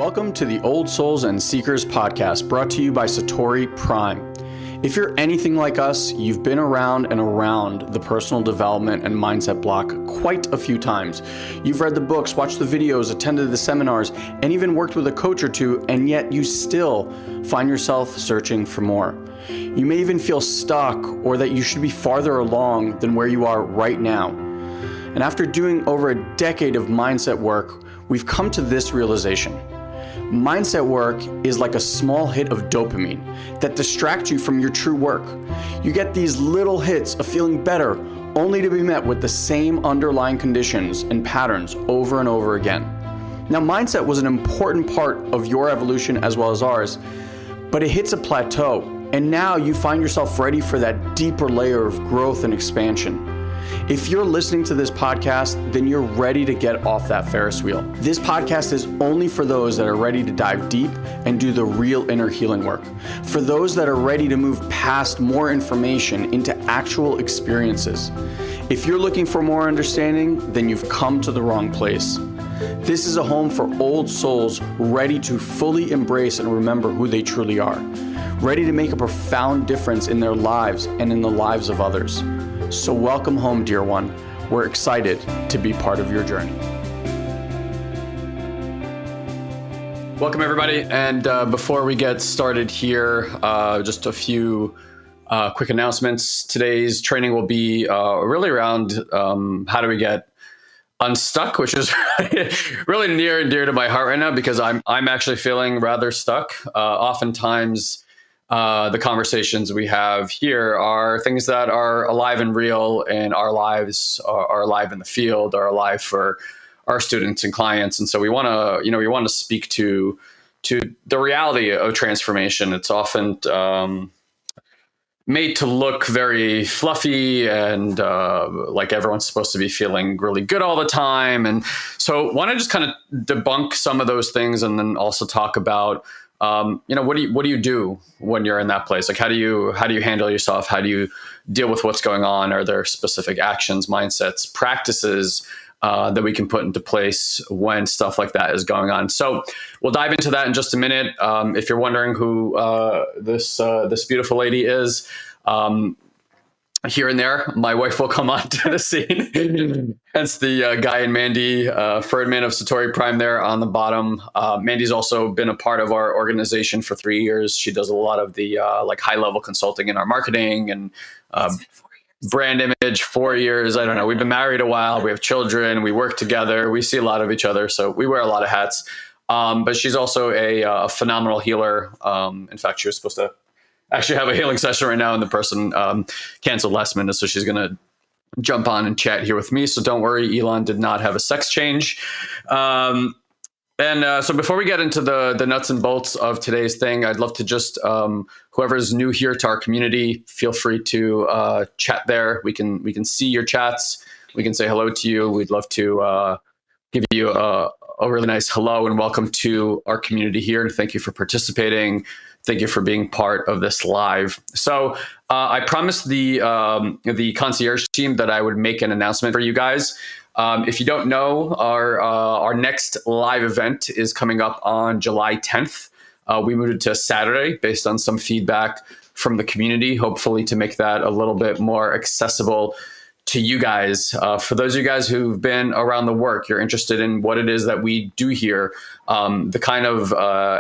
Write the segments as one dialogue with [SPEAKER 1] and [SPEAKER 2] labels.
[SPEAKER 1] Welcome to the Old Souls and Seekers podcast, brought to you by Satori Prime. If you're anything like us, you've been around and around the personal development and mindset block quite a few times. You've read the books, watched the videos, attended the seminars, and even worked with a coach or two, and yet you still find yourself searching for more. You may even feel stuck or that you should be farther along than where you are right now. And after doing over a decade of mindset work, we've come to this realization. Mindset work is like a small hit of dopamine that distracts you from your true work. You get these little hits of feeling better, only to be met with the same underlying conditions and patterns over and over again. Now, mindset was an important part of your evolution as well as ours, but it hits a plateau, and now you find yourself ready for that deeper layer of growth and expansion. If you're listening to this podcast, then you're ready to get off that Ferris wheel. This podcast is only for those that are ready to dive deep and do the real inner healing work. For those that are ready to move past more information into actual experiences. If you're looking for more understanding, then you've come to the wrong place. This is a home for old souls ready to fully embrace and remember who they truly are. Ready to make a profound difference in their lives and in the lives of others. So welcome home, dear one. We're excited to be part of your journey. Welcome, everybody. And before we get started here, just a few quick announcements. Today's training will be really around how do we get unstuck, which is really near and dear to my heart right now because I'm actually feeling rather stuck. Oftentimes, the conversations we have here are things that are alive and real in our lives, are alive in the field, are alive for our students and clients. And so we want to speak to the reality of transformation. It's often made to look very fluffy and like everyone's supposed to be feeling really good all the time. And so want to just kind of debunk some of those things and then also talk about what do you do when you're in that place? Like, how do you handle yourself? How do you deal with what's going on? Are there specific actions, mindsets, practices that we can put into place when stuff like that is going on? So we'll dive into that in just a minute. If you're wondering who this beautiful lady is, here and there, my wife will come onto the scene. Hence the Guy and Mandy Ferdman of Satori Prime there on the bottom. Mandy's also been a part of our organization for 3 years. She does a lot of the high-level consulting in our marketing and brand image. 4 years. I don't know. We've been married a while. We have children. We work together. We see a lot of each other. So we wear a lot of hats. But she's also a phenomenal healer. In fact, she was supposed to actually have a healing session right now, and the person canceled last minute, so she's going to jump on and chat here with me. So don't worry, Elon did not have a sex change. So before we get into the nuts and bolts of today's thing, I'd love to just, whoever's new here to our community, feel free to chat there. We can see your chats. We can say hello to you. We'd love to give you a really nice hello and welcome to our community here. And thank you for participating. Thank you for being part of this live. So I promised the concierge team that I would make an announcement for you guys. If you don't know, our next live event is coming up on July 10th. We moved it to Saturday based on some feedback from the community, hopefully to make that a little bit more accessible to you guys. For those of you guys who've been around the work, you're interested in what it is that we do here, the kind of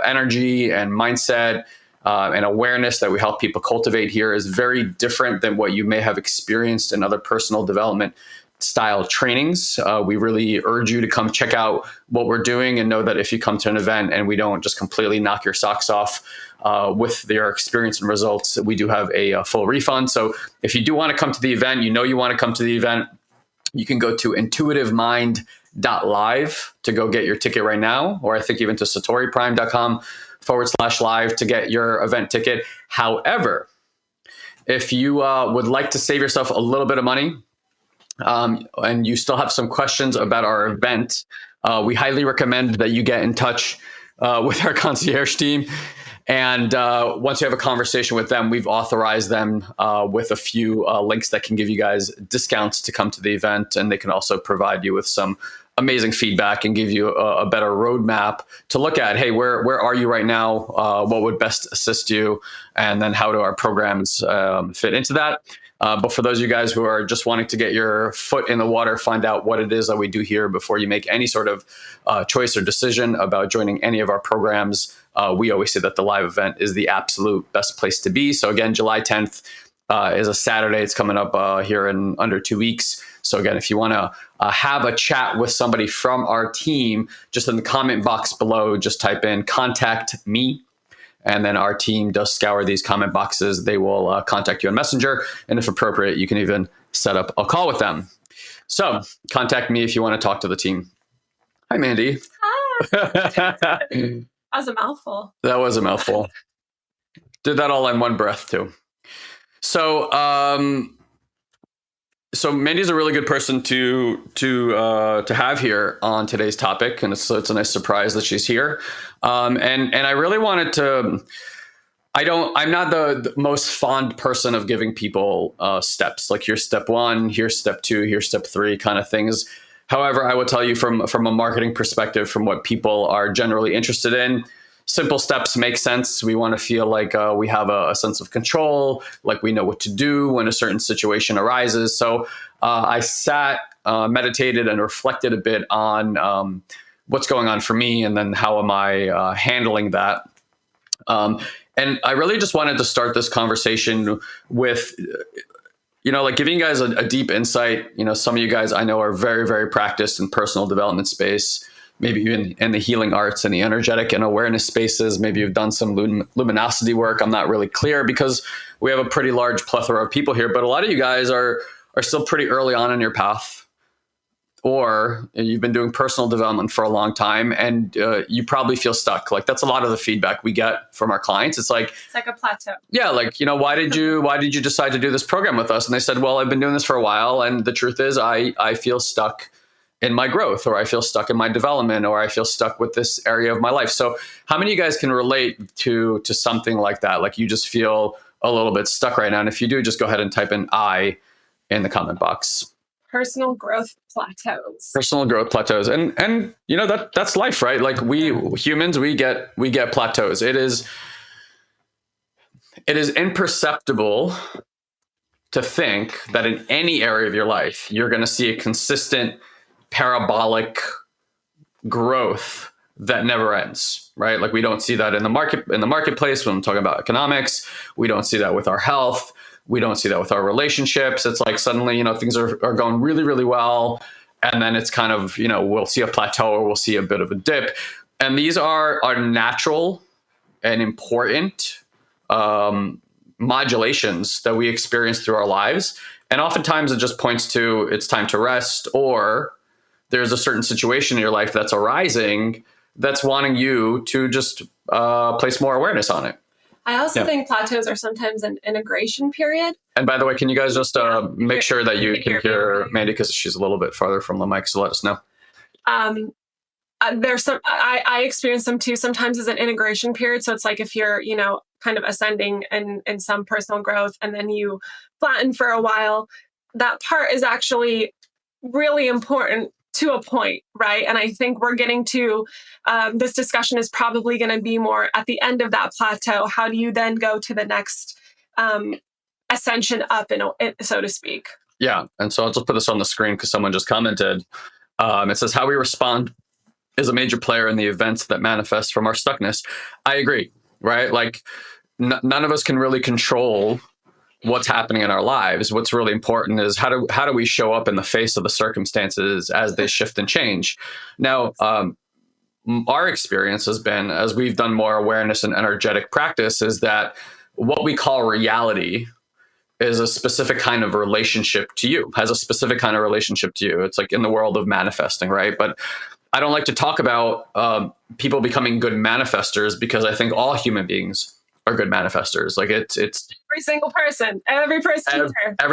[SPEAKER 1] energy and mindset and awareness that we help people cultivate here is very different than what you may have experienced in other personal development style trainings. We really urge you to come check out what we're doing and know that if you come to an event and we don't just completely knock your socks off with their experience and results, we do have a full refund. So if you do want to come to the event, you want to come to the event, you can go to intuitivemind.live to go get your ticket right now, or I think even to satoriprime.com/live to get your event ticket. However, if you would like to save yourself a little bit of money, and you still have some questions about our event, we highly recommend that you get in touch with our concierge team. And once you have a conversation with them, we've authorized them with a few links that can give you guys discounts to come to the event. And they can also provide you with some amazing feedback and give you a better roadmap to look at. Hey, where are you right now? What would best assist you? And then how do our programs fit into that? But for those of you guys who are just wanting to get your foot in the water, find out what it is that we do here before you make any sort of choice or decision about joining any of our programs, we always say that the live event is the absolute best place to be. So again, July 10th is a Saturday. It's coming up here in under 2 weeks. So again, if you want to have a chat with somebody from our team, just in the comment box below, just type in "contact me." And then our team does scour these comment boxes. They will contact you on Messenger. And if appropriate, you can even set up a call with them. So contact me if you want to talk to the team. Hi, Mandy.
[SPEAKER 2] Hi. That was a mouthful.
[SPEAKER 1] That was a mouthful. Did that all in one breath, too. So, so Mandy's a really good person to have here on today's topic, and it's a nice surprise that she's here. And I really wanted to. I'm not the most fond person of giving people steps, like here's step 1, here's step 2, here's step 3 kind of things. However, I will tell you from a marketing perspective, from what people are generally interested in, simple steps make sense. We want to feel like we have a sense of control, like we know what to do when a certain situation arises. So I sat, meditated, and reflected a bit on what's going on for me, and then how am I handling that. And I really just wanted to start this conversation with, like giving you guys a deep insight. Some of you guys I know are very, very practiced in personal development space, maybe even in the healing arts and the energetic and awareness spaces. Maybe you've done some luminosity work. I'm not really clear because we have a pretty large plethora of people here, but a lot of you guys are still pretty early on in your path, or you've been doing personal development for a long time and you probably feel stuck. Like that's a lot of the feedback we get from our clients. It's like
[SPEAKER 2] a plateau.
[SPEAKER 1] Yeah. Like, why did you decide to do this program with us? And they said, well, I've been doing this for a while. And the truth is I feel stuck in my growth, or I feel stuck in my development, or I feel stuck with this area of my life. So how many of you guys can relate to something like that? Like you just feel a little bit stuck right now. And if you do, just go ahead and type in "I" in the comment box.
[SPEAKER 2] Personal growth plateaus.
[SPEAKER 1] Personal growth plateaus. And that's life, right? Like we humans, we get plateaus. It is imperceptible to think that in any area of your life, you're going to see a consistent parabolic growth that never ends, right? Like we don't see that in the marketplace when I'm talking about economics. We don't see that with our health. We don't see that with our relationships. It's like suddenly, things are going really, really well. And then it's kind of, we'll see a plateau or we'll see a bit of a dip. And these are natural and important modulations that we experience through our lives. And oftentimes it just points to it's time to rest, or there's a certain situation in your life that's arising that's wanting you to just place more awareness on it.
[SPEAKER 2] I also think plateaus are sometimes an integration period.
[SPEAKER 1] And by the way, can you guys just make sure that you can hear Mandy, because she's a little bit farther from the mic, so let us know.
[SPEAKER 2] There's some, I experience them too, sometimes as an integration period. So it's like if you're, kind of ascending in some personal growth and then you flatten for a while, that part is actually really important to a point, right? And I think we're getting to, this discussion is probably going to be more at the end of that plateau. How do you then go to the next ascension up, so to speak?
[SPEAKER 1] Yeah. And so I'll just put this on the screen because someone just commented. It says, how we respond is a major player in the events that manifest from our stuckness. I agree, right? Like none of us can really control what's happening in our lives. What's really important is how do we show up in the face of the circumstances as they shift and change. Now, our experience has been, as we've done more awareness and energetic practice, is that what we call reality is a specific kind of relationship to you, has a specific kind of relationship to you. It's like in the world of manifesting, right? But I don't like to talk about people becoming good manifestors, because I think all human beings are good manifestors. Like it's
[SPEAKER 2] every single person, every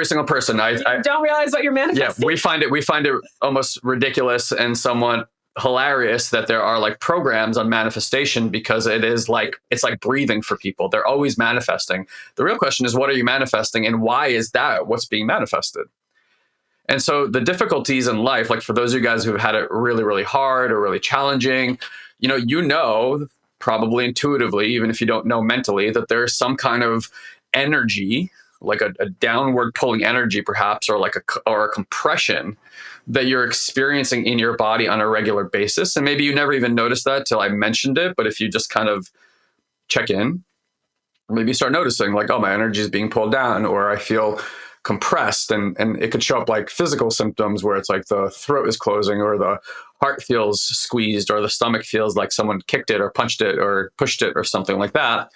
[SPEAKER 1] single person. I
[SPEAKER 2] don't realize what you're manifesting.
[SPEAKER 1] Yeah, we find it almost ridiculous and somewhat hilarious that there are like programs on manifestation, because it's like breathing for people. They're always manifesting. The real question is, what are you manifesting, and why is that what's being manifested? And so the difficulties in life, like for those of you guys who've had it really, really hard or really challenging, probably intuitively, even if you don't know mentally, that there's some kind of energy, like a downward pulling energy perhaps, or like a compression that you're experiencing in your body on a regular basis. And maybe you never even noticed that till I mentioned it. But if you just kind of check in, maybe you start noticing like, oh, my energy is being pulled down, or I feel compressed, and it could show up like physical symptoms where it's like the throat is closing, or the heart feels squeezed, or the stomach feels like someone kicked it or punched it or pushed it or something like that.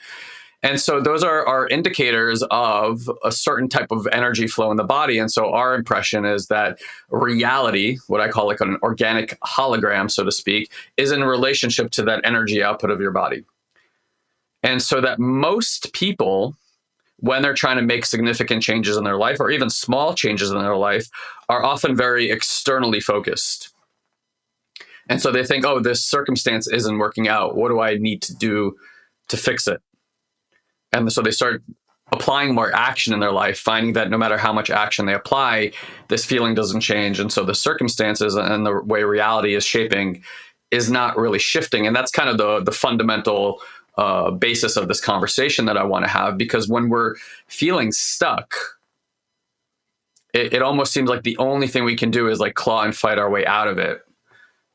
[SPEAKER 1] And so those are indicators of a certain type of energy flow in the body. And so our impression is that reality, what I call like an organic hologram, so to speak, is in relationship to that energy output of your body. And so that most people, when they're trying to make significant changes in their life, or even small changes in their life, are often very externally focused. And so they think, oh, this circumstance isn't working out. What do I need to do to fix it? And so they start applying more action in their life, finding that no matter how much action they apply, this feeling doesn't change. And so the circumstances and the way reality is shaping is not really shifting. And that's kind of the fundamental basis of this conversation that I want to have, because when we're feeling stuck, it almost seems like the only thing we can do is like claw and fight our way out of it.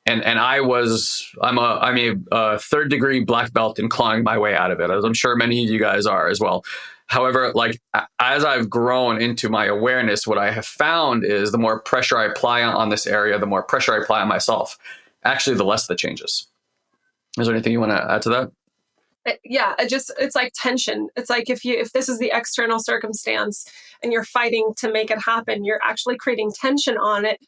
[SPEAKER 1] And I'm a third degree black belt in clawing my way out of it, as I'm sure many of you guys are as well. However, like as I've grown into my awareness, what I have found is the more pressure I apply on this area, the more pressure I apply on myself, actually, the less that changes. Is there anything you want to add to that?
[SPEAKER 2] Yeah, it's like tension. It's like if this is the external circumstance and you're fighting to make it happen, you're actually creating tension on it.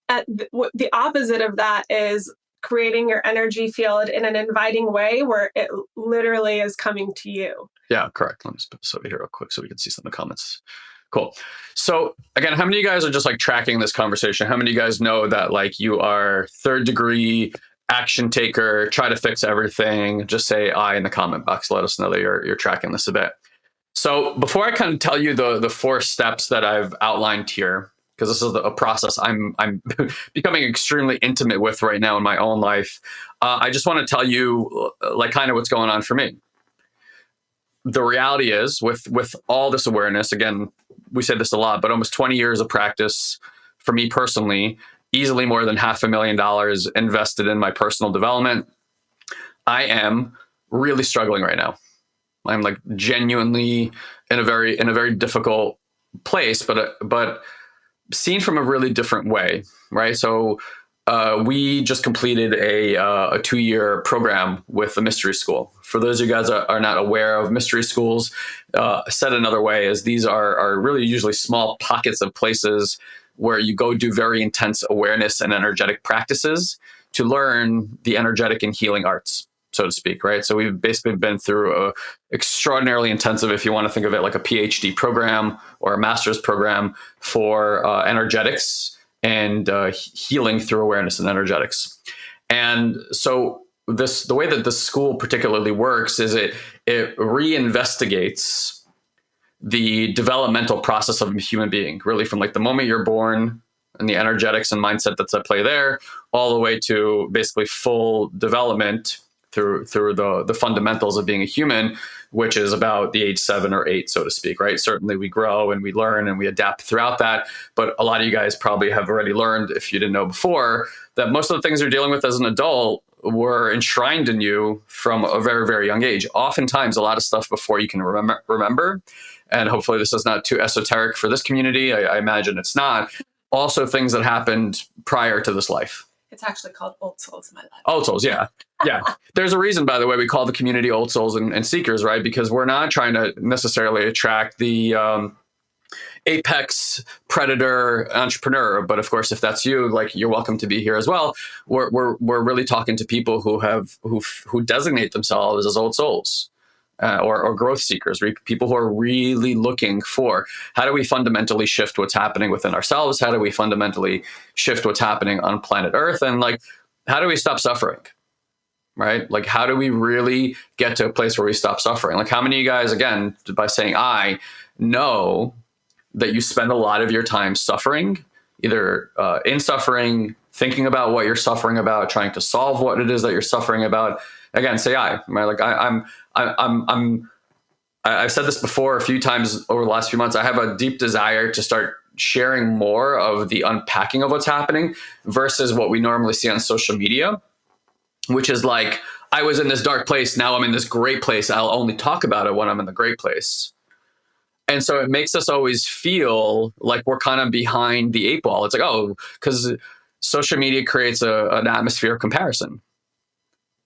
[SPEAKER 2] The opposite of that is creating your energy field in an inviting way where it literally is coming to you.
[SPEAKER 1] Yeah, correct. Let me just put this over here real quick so we can see some of the comments. Cool. So again, how many of you guys are just like tracking this conversation? How many of you guys know that like you are third degree action taker, try to fix everything? Just say I in the comment box. Let us know that you're tracking this a bit. So before I kind of tell you the 4 steps that I've outlined here, because this is a process I'm becoming extremely intimate with right now in my own life, I just want to tell you like kind of what's going on for me. The reality is with all this awareness, again, we say this a lot, but almost 20 years of practice for me personally, easily more than $500,000 invested in my personal development. I am really struggling right now. I'm like genuinely in a very difficult place, but seen from a really different way, right? So we just completed a 2-year program with the mystery school. For those of you guys that are not aware of mystery schools, said another way is these are really usually small pockets of places where you go do very intense awareness and energetic practices to learn the energetic and healing arts, so to speak, right? So we've basically been through a extraordinarily intensive, if you want to think of it like a PhD program or a master's program for energetics and healing through awareness and energetics. And so the way that this school particularly works is it reinvestigates the developmental process of a human being, really from like the moment you're born and the energetics and mindset that's at play there, all the way to basically full development through the fundamentals of being a human, which is about the age 7 or 8, so to speak, right? Certainly we grow and we learn and we adapt throughout that. But a lot of you guys probably have already learned, if you didn't know before, that most of the things you're dealing with as an adult were enshrined in you from a very, very young age. Oftentimes, a lot of stuff before you can remember. And hopefully this is not too esoteric for this community. I imagine it's not. Also things that happened prior to this life.
[SPEAKER 2] It's actually called Old Souls in my life.
[SPEAKER 1] Old Souls, yeah. Yeah. There's a reason, by the way, we call the community Old Souls and Seekers, right? Because we're not trying to necessarily attract the apex predator entrepreneur. But of course, if that's you, like you're welcome to be here as well. We're really talking to people who designate themselves as Old Souls. Or growth seekers, people who are really looking for how do we fundamentally shift what's happening within ourselves? How do we fundamentally shift what's happening on planet Earth? And like, how do we stop suffering? Right? Like, how do we really get to a place where we stop suffering? Like, how many of you guys, again, by saying I know that you spend a lot of your time suffering, either in suffering, thinking about what you're suffering about, trying to solve what it is that you're suffering about. Again, say I, right? Like I've said this before a few times over the last few months. I have a deep desire to start sharing more of the unpacking of what's happening versus what we normally see on social media, which is like, I was in this dark place. Now I'm in this great place. I'll only talk about it when I'm in the great place. And so it makes us always feel like we're kind of behind the eight ball. It's like, oh, because social media creates an atmosphere of comparison,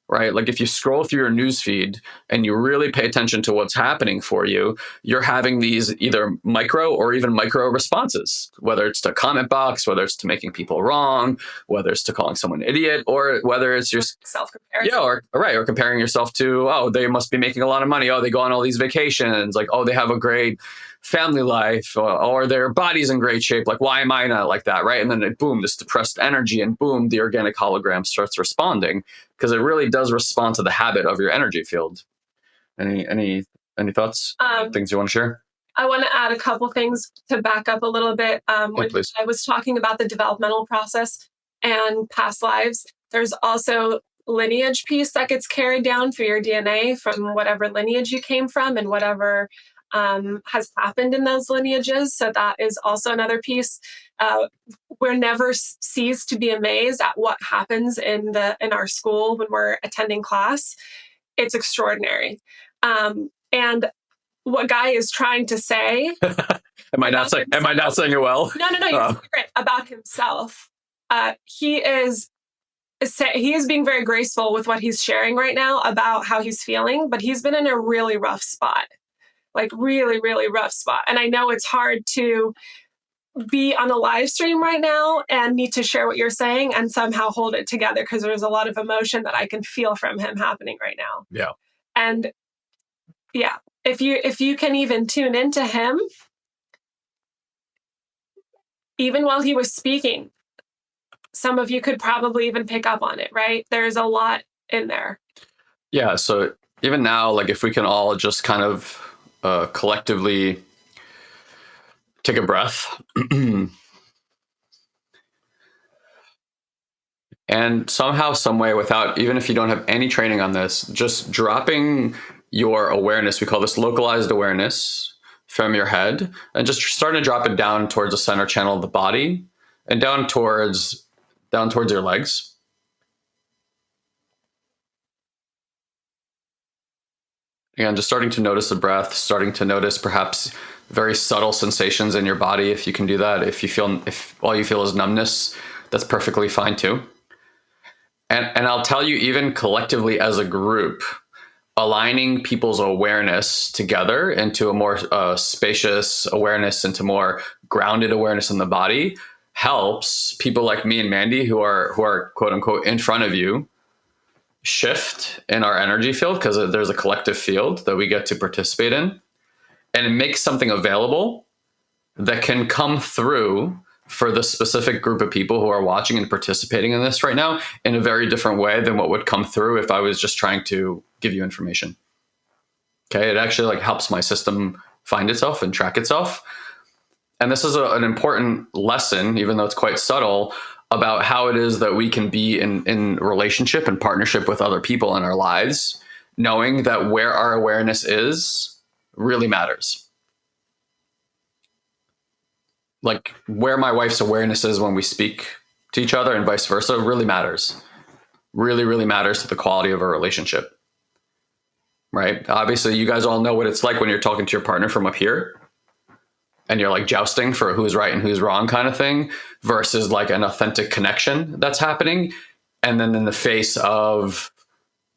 [SPEAKER 1] right? Like if you scroll through your news feed and you really pay attention to what's happening for you, you're having these either micro or even micro responses, whether it's to comment box, whether it's to making people wrong, whether it's to calling someone an idiot, or whether it's just
[SPEAKER 2] self-comparison.
[SPEAKER 1] Yeah, or comparing yourself to, oh, they must be making a lot of money. Oh, they go on all these vacations. Like, oh, they have a great family life, or their body's in great shape. Like, why am I not like that, right? And then boom, this depressed energy, and boom, the organic hologram starts responding, because it really does respond to the habit of your energy field. Any thoughts? Things you want to share?
[SPEAKER 2] I want to add a couple things to back up a little bit. When
[SPEAKER 1] please.
[SPEAKER 2] I was talking about the developmental process and past lives, there's also lineage piece that gets carried down through your DNA from whatever lineage you came from and whatever has happened in those lineages. So that is also another piece. We're never ceased to be amazed at what happens in our school when we're attending class. It's extraordinary. And what Guy is trying to say.
[SPEAKER 1] Am I not saying it well?
[SPEAKER 2] No, you're saying it right about himself. He is being very graceful with what he's sharing right now about how he's feeling, but he's been in a really rough spot, like really, really rough spot. And I know it's hard to be on a live stream right now and need to share what you're saying and somehow hold it together, because there's a lot of emotion that I can feel from him happening right now.
[SPEAKER 1] Yeah.
[SPEAKER 2] And yeah, if you can even tune into him, even while he was speaking, some of you could probably even pick up on it, right? There's a lot in there.
[SPEAKER 1] Yeah. So even now, like if we can all just kind of collectively take a breath and somehow, some way, without, even if you don't have any training on this, just dropping your awareness, we call this localized awareness, from your head, and just starting to drop it down towards the center channel of the body and down towards your legs. And just starting to notice the breath, starting to notice perhaps very subtle sensations in your body. If you can do that, if all you feel is numbness, that's perfectly fine too. And I'll tell you, even collectively as a group, aligning people's awareness together into a more spacious awareness, into more grounded awareness in the body, helps people like me and Mandy, who are quote unquote in front of you, shift in our energy field, because there's a collective field that we get to participate in, and it makes something available that can come through for the specific group of people who are watching and participating in this right now in a very different way than what would come through if I was just trying to give you information. Okay, it actually like helps my system find itself and track itself. And this is an important lesson, even though it's quite subtle, about how it is that we can be in relationship and partnership with other people in our lives, knowing that where our awareness is really matters. Like where my wife's awareness is when we speak to each other and vice versa really matters. Really, really matters to the quality of our relationship. Right? Obviously, you guys all know what it's like when you're talking to your partner from up here and you're like jousting for who's right and who's wrong kind of thing, versus like an authentic connection that's happening. And then in the face of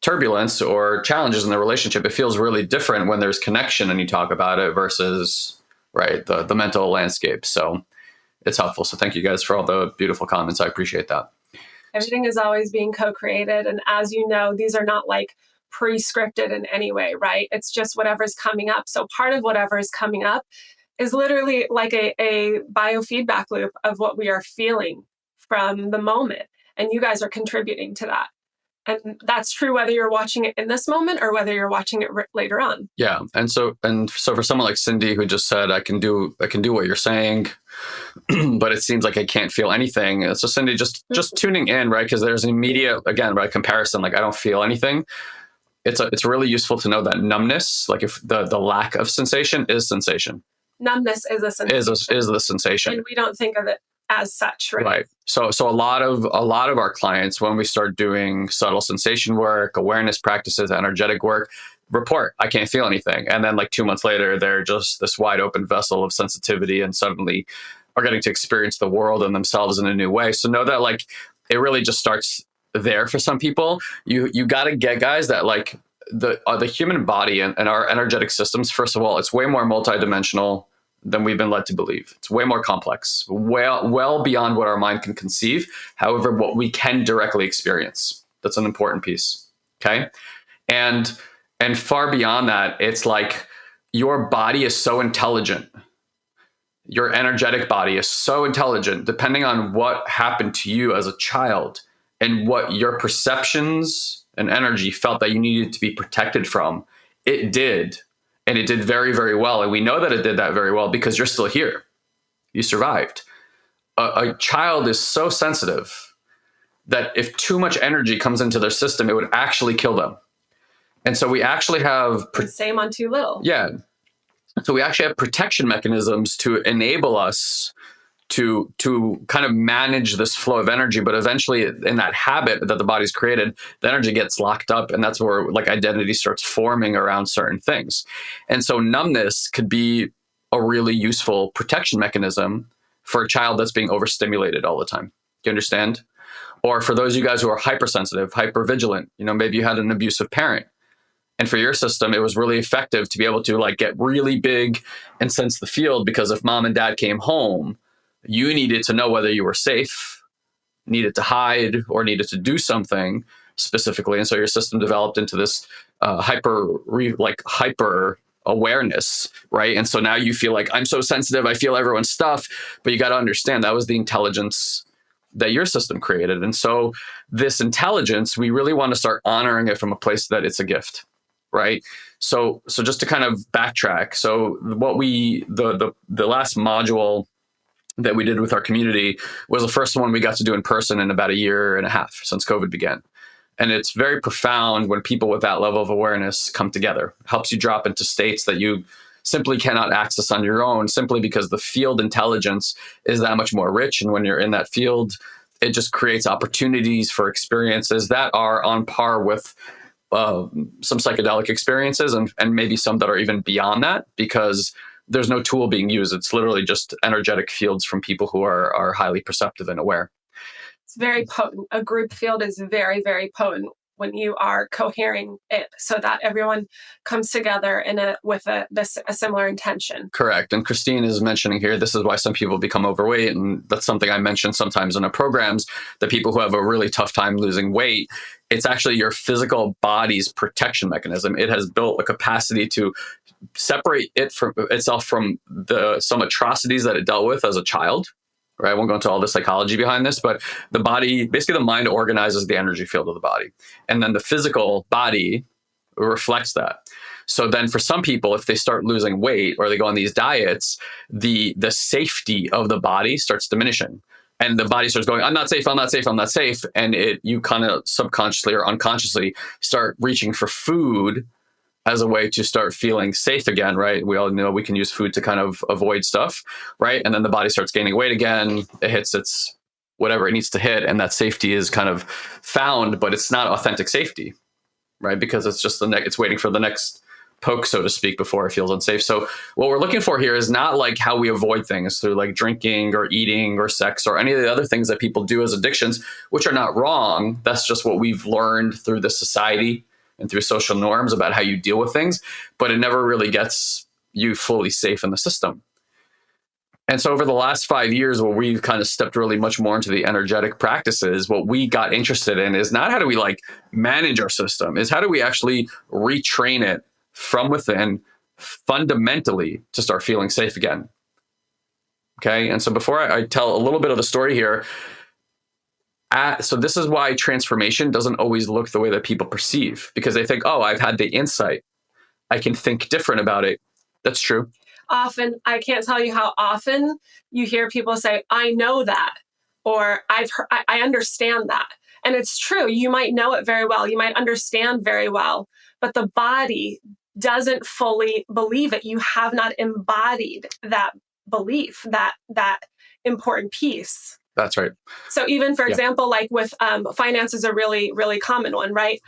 [SPEAKER 1] turbulence or challenges in the relationship, it feels really different when there's connection and you talk about it versus the mental landscape. So it's helpful. So thank you guys for all the beautiful comments. I appreciate that.
[SPEAKER 2] Everything is always being co-created. And as you know, these are not like pre-scripted in any way, right? It's just whatever's coming up. So part of whatever is coming up is literally like a biofeedback loop of what we are feeling from the moment. And you guys are contributing to that. And that's true whether you're watching it in this moment or whether you're watching it later on.
[SPEAKER 1] Yeah. And so for someone like Cindy, who just said, I can do what you're saying, but it seems like I can't feel anything. So Cindy, just tuning in, right? Because there's an immediate, again, right, comparison, like I don't feel anything. It's really useful to know that numbness, like if the lack of sensation is sensation.
[SPEAKER 2] Numbness is a sensation.
[SPEAKER 1] Is the sensation.
[SPEAKER 2] And we don't think of it as such, right?
[SPEAKER 1] Right. So a lot of our clients, when we start doing subtle sensation work, awareness practices, energetic work, report, I can't feel anything. And then like 2 months later, they're just this wide open vessel of sensitivity and suddenly are getting to experience the world and themselves in a new way. So know that like it really just starts there for some people. You got to get, guys, that like the human body and our energetic systems, first of all, it's way more multidimensional than we've been led to believe. It's way more complex, well beyond what our mind can conceive. However, what we can directly experience. That's an important piece. Okay. And far beyond that, it's like your body is so intelligent. Your energetic body is so intelligent, depending on what happened to you as a child and what your perceptions and energy felt that you needed to be protected from. It did. And it did very, very well. And we know that it did that very well because you're still here. You survived. A child is so sensitive that if too much energy comes into their system, it would actually kill them. And so we actually have...
[SPEAKER 2] Same on too little.
[SPEAKER 1] Yeah. So we actually have protection mechanisms to enable us to kind of manage this flow of energy. But eventually, in that habit that the body's created, the energy gets locked up, and that's where like identity starts forming around certain things. And so numbness could be a really useful protection mechanism for a child that's being overstimulated all the time. Do you understand? Or for those of you guys who are hypersensitive, hypervigilant, maybe you had an abusive parent. And for your system, it was really effective to be able to like get really big and sense the field, because if mom and dad came home, you needed to know whether you were safe, needed to hide, or needed to do something specifically. And so your system developed into this hyper awareness, right? And so now you feel like, I'm so sensitive, I feel everyone's stuff, but you got to understand that was the intelligence that your system created. And so this intelligence, we really want to start honoring it from a place that it's a gift, right? So just to kind of backtrack. So what the last module that we did with our community was the first one we got to do in person in about 1.5 years since COVID began. And it's very profound when people with that level of awareness come together. It helps you drop into states that you simply cannot access on your own, simply because the field intelligence is that much more rich. And when you're in that field, it just creates opportunities for experiences that are on par with some psychedelic experiences, and maybe some that are even beyond that, because there's no tool being used. It's literally just energetic fields from people who are highly perceptive and aware.
[SPEAKER 2] It's very potent. A group field is very, very potent when you are cohering it so that everyone comes together with a similar intention.
[SPEAKER 1] Correct. And Christine is mentioning here, this is why some people become overweight. And that's something I mention sometimes in our programs, that people who have a really tough time losing weight, it's actually your physical body's protection mechanism. It has built a capacity to separate itself from some atrocities that it dealt with as a child. Right? I won't go into all the psychology behind this, but the body, basically the mind organizes the energy field of the body. And then the physical body reflects that. So then for some people, if they start losing weight or they go on these diets, the safety of the body starts diminishing. And the body starts going, I'm not safe, I'm not safe, I'm not safe. And you kind of subconsciously or unconsciously start reaching for food as a way to start feeling safe again, right? We all know we can use food to kind of avoid stuff, right? And then the body starts gaining weight again. It hits its whatever it needs to hit, and that safety is kind of found, but it's not authentic safety, right? Because it's just it's waiting for the next poke, so to speak, before it feels unsafe. So what we're looking for here is not like how we avoid things through like drinking or eating or sex or any of the other things that people do as addictions, which are not wrong. That's just what we've learned through the society and through social norms about how you deal with things, but it never really gets you fully safe in the system. And so over the last 5 years, where we've kind of stepped really much more into the energetic practices, what we got interested in is not how do we like manage our system, is how do we actually retrain it from within fundamentally to start feeling safe again. Okay. And so before I tell a little bit of the story here, So this is why transformation doesn't always look the way that people perceive, because they think, oh, I've had the insight, I can think different about it. That's true.
[SPEAKER 2] Often, I can't tell you how often you hear people say, I know that, or I understand that. And it's true. You might know it very well. You might understand very well, but the body doesn't fully believe it. You have not embodied that belief, that important piece.
[SPEAKER 1] That's right.
[SPEAKER 2] So even, for example, like with finance is a really, really common one, right?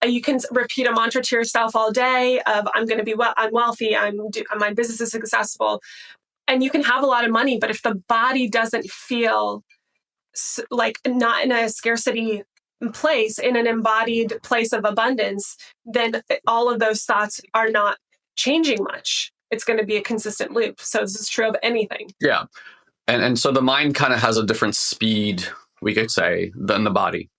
[SPEAKER 2] You can repeat a mantra to yourself all day of I'm going to be I'm wealthy, my business is successful, and you can have a lot of money, but if the body doesn't feel like not in a scarcity place, in an embodied place of abundance, then all of those thoughts are not changing much. It's going to be a consistent loop. So this is true of anything.
[SPEAKER 1] Yeah. And so the mind kind of has a different speed, we could say, than the body.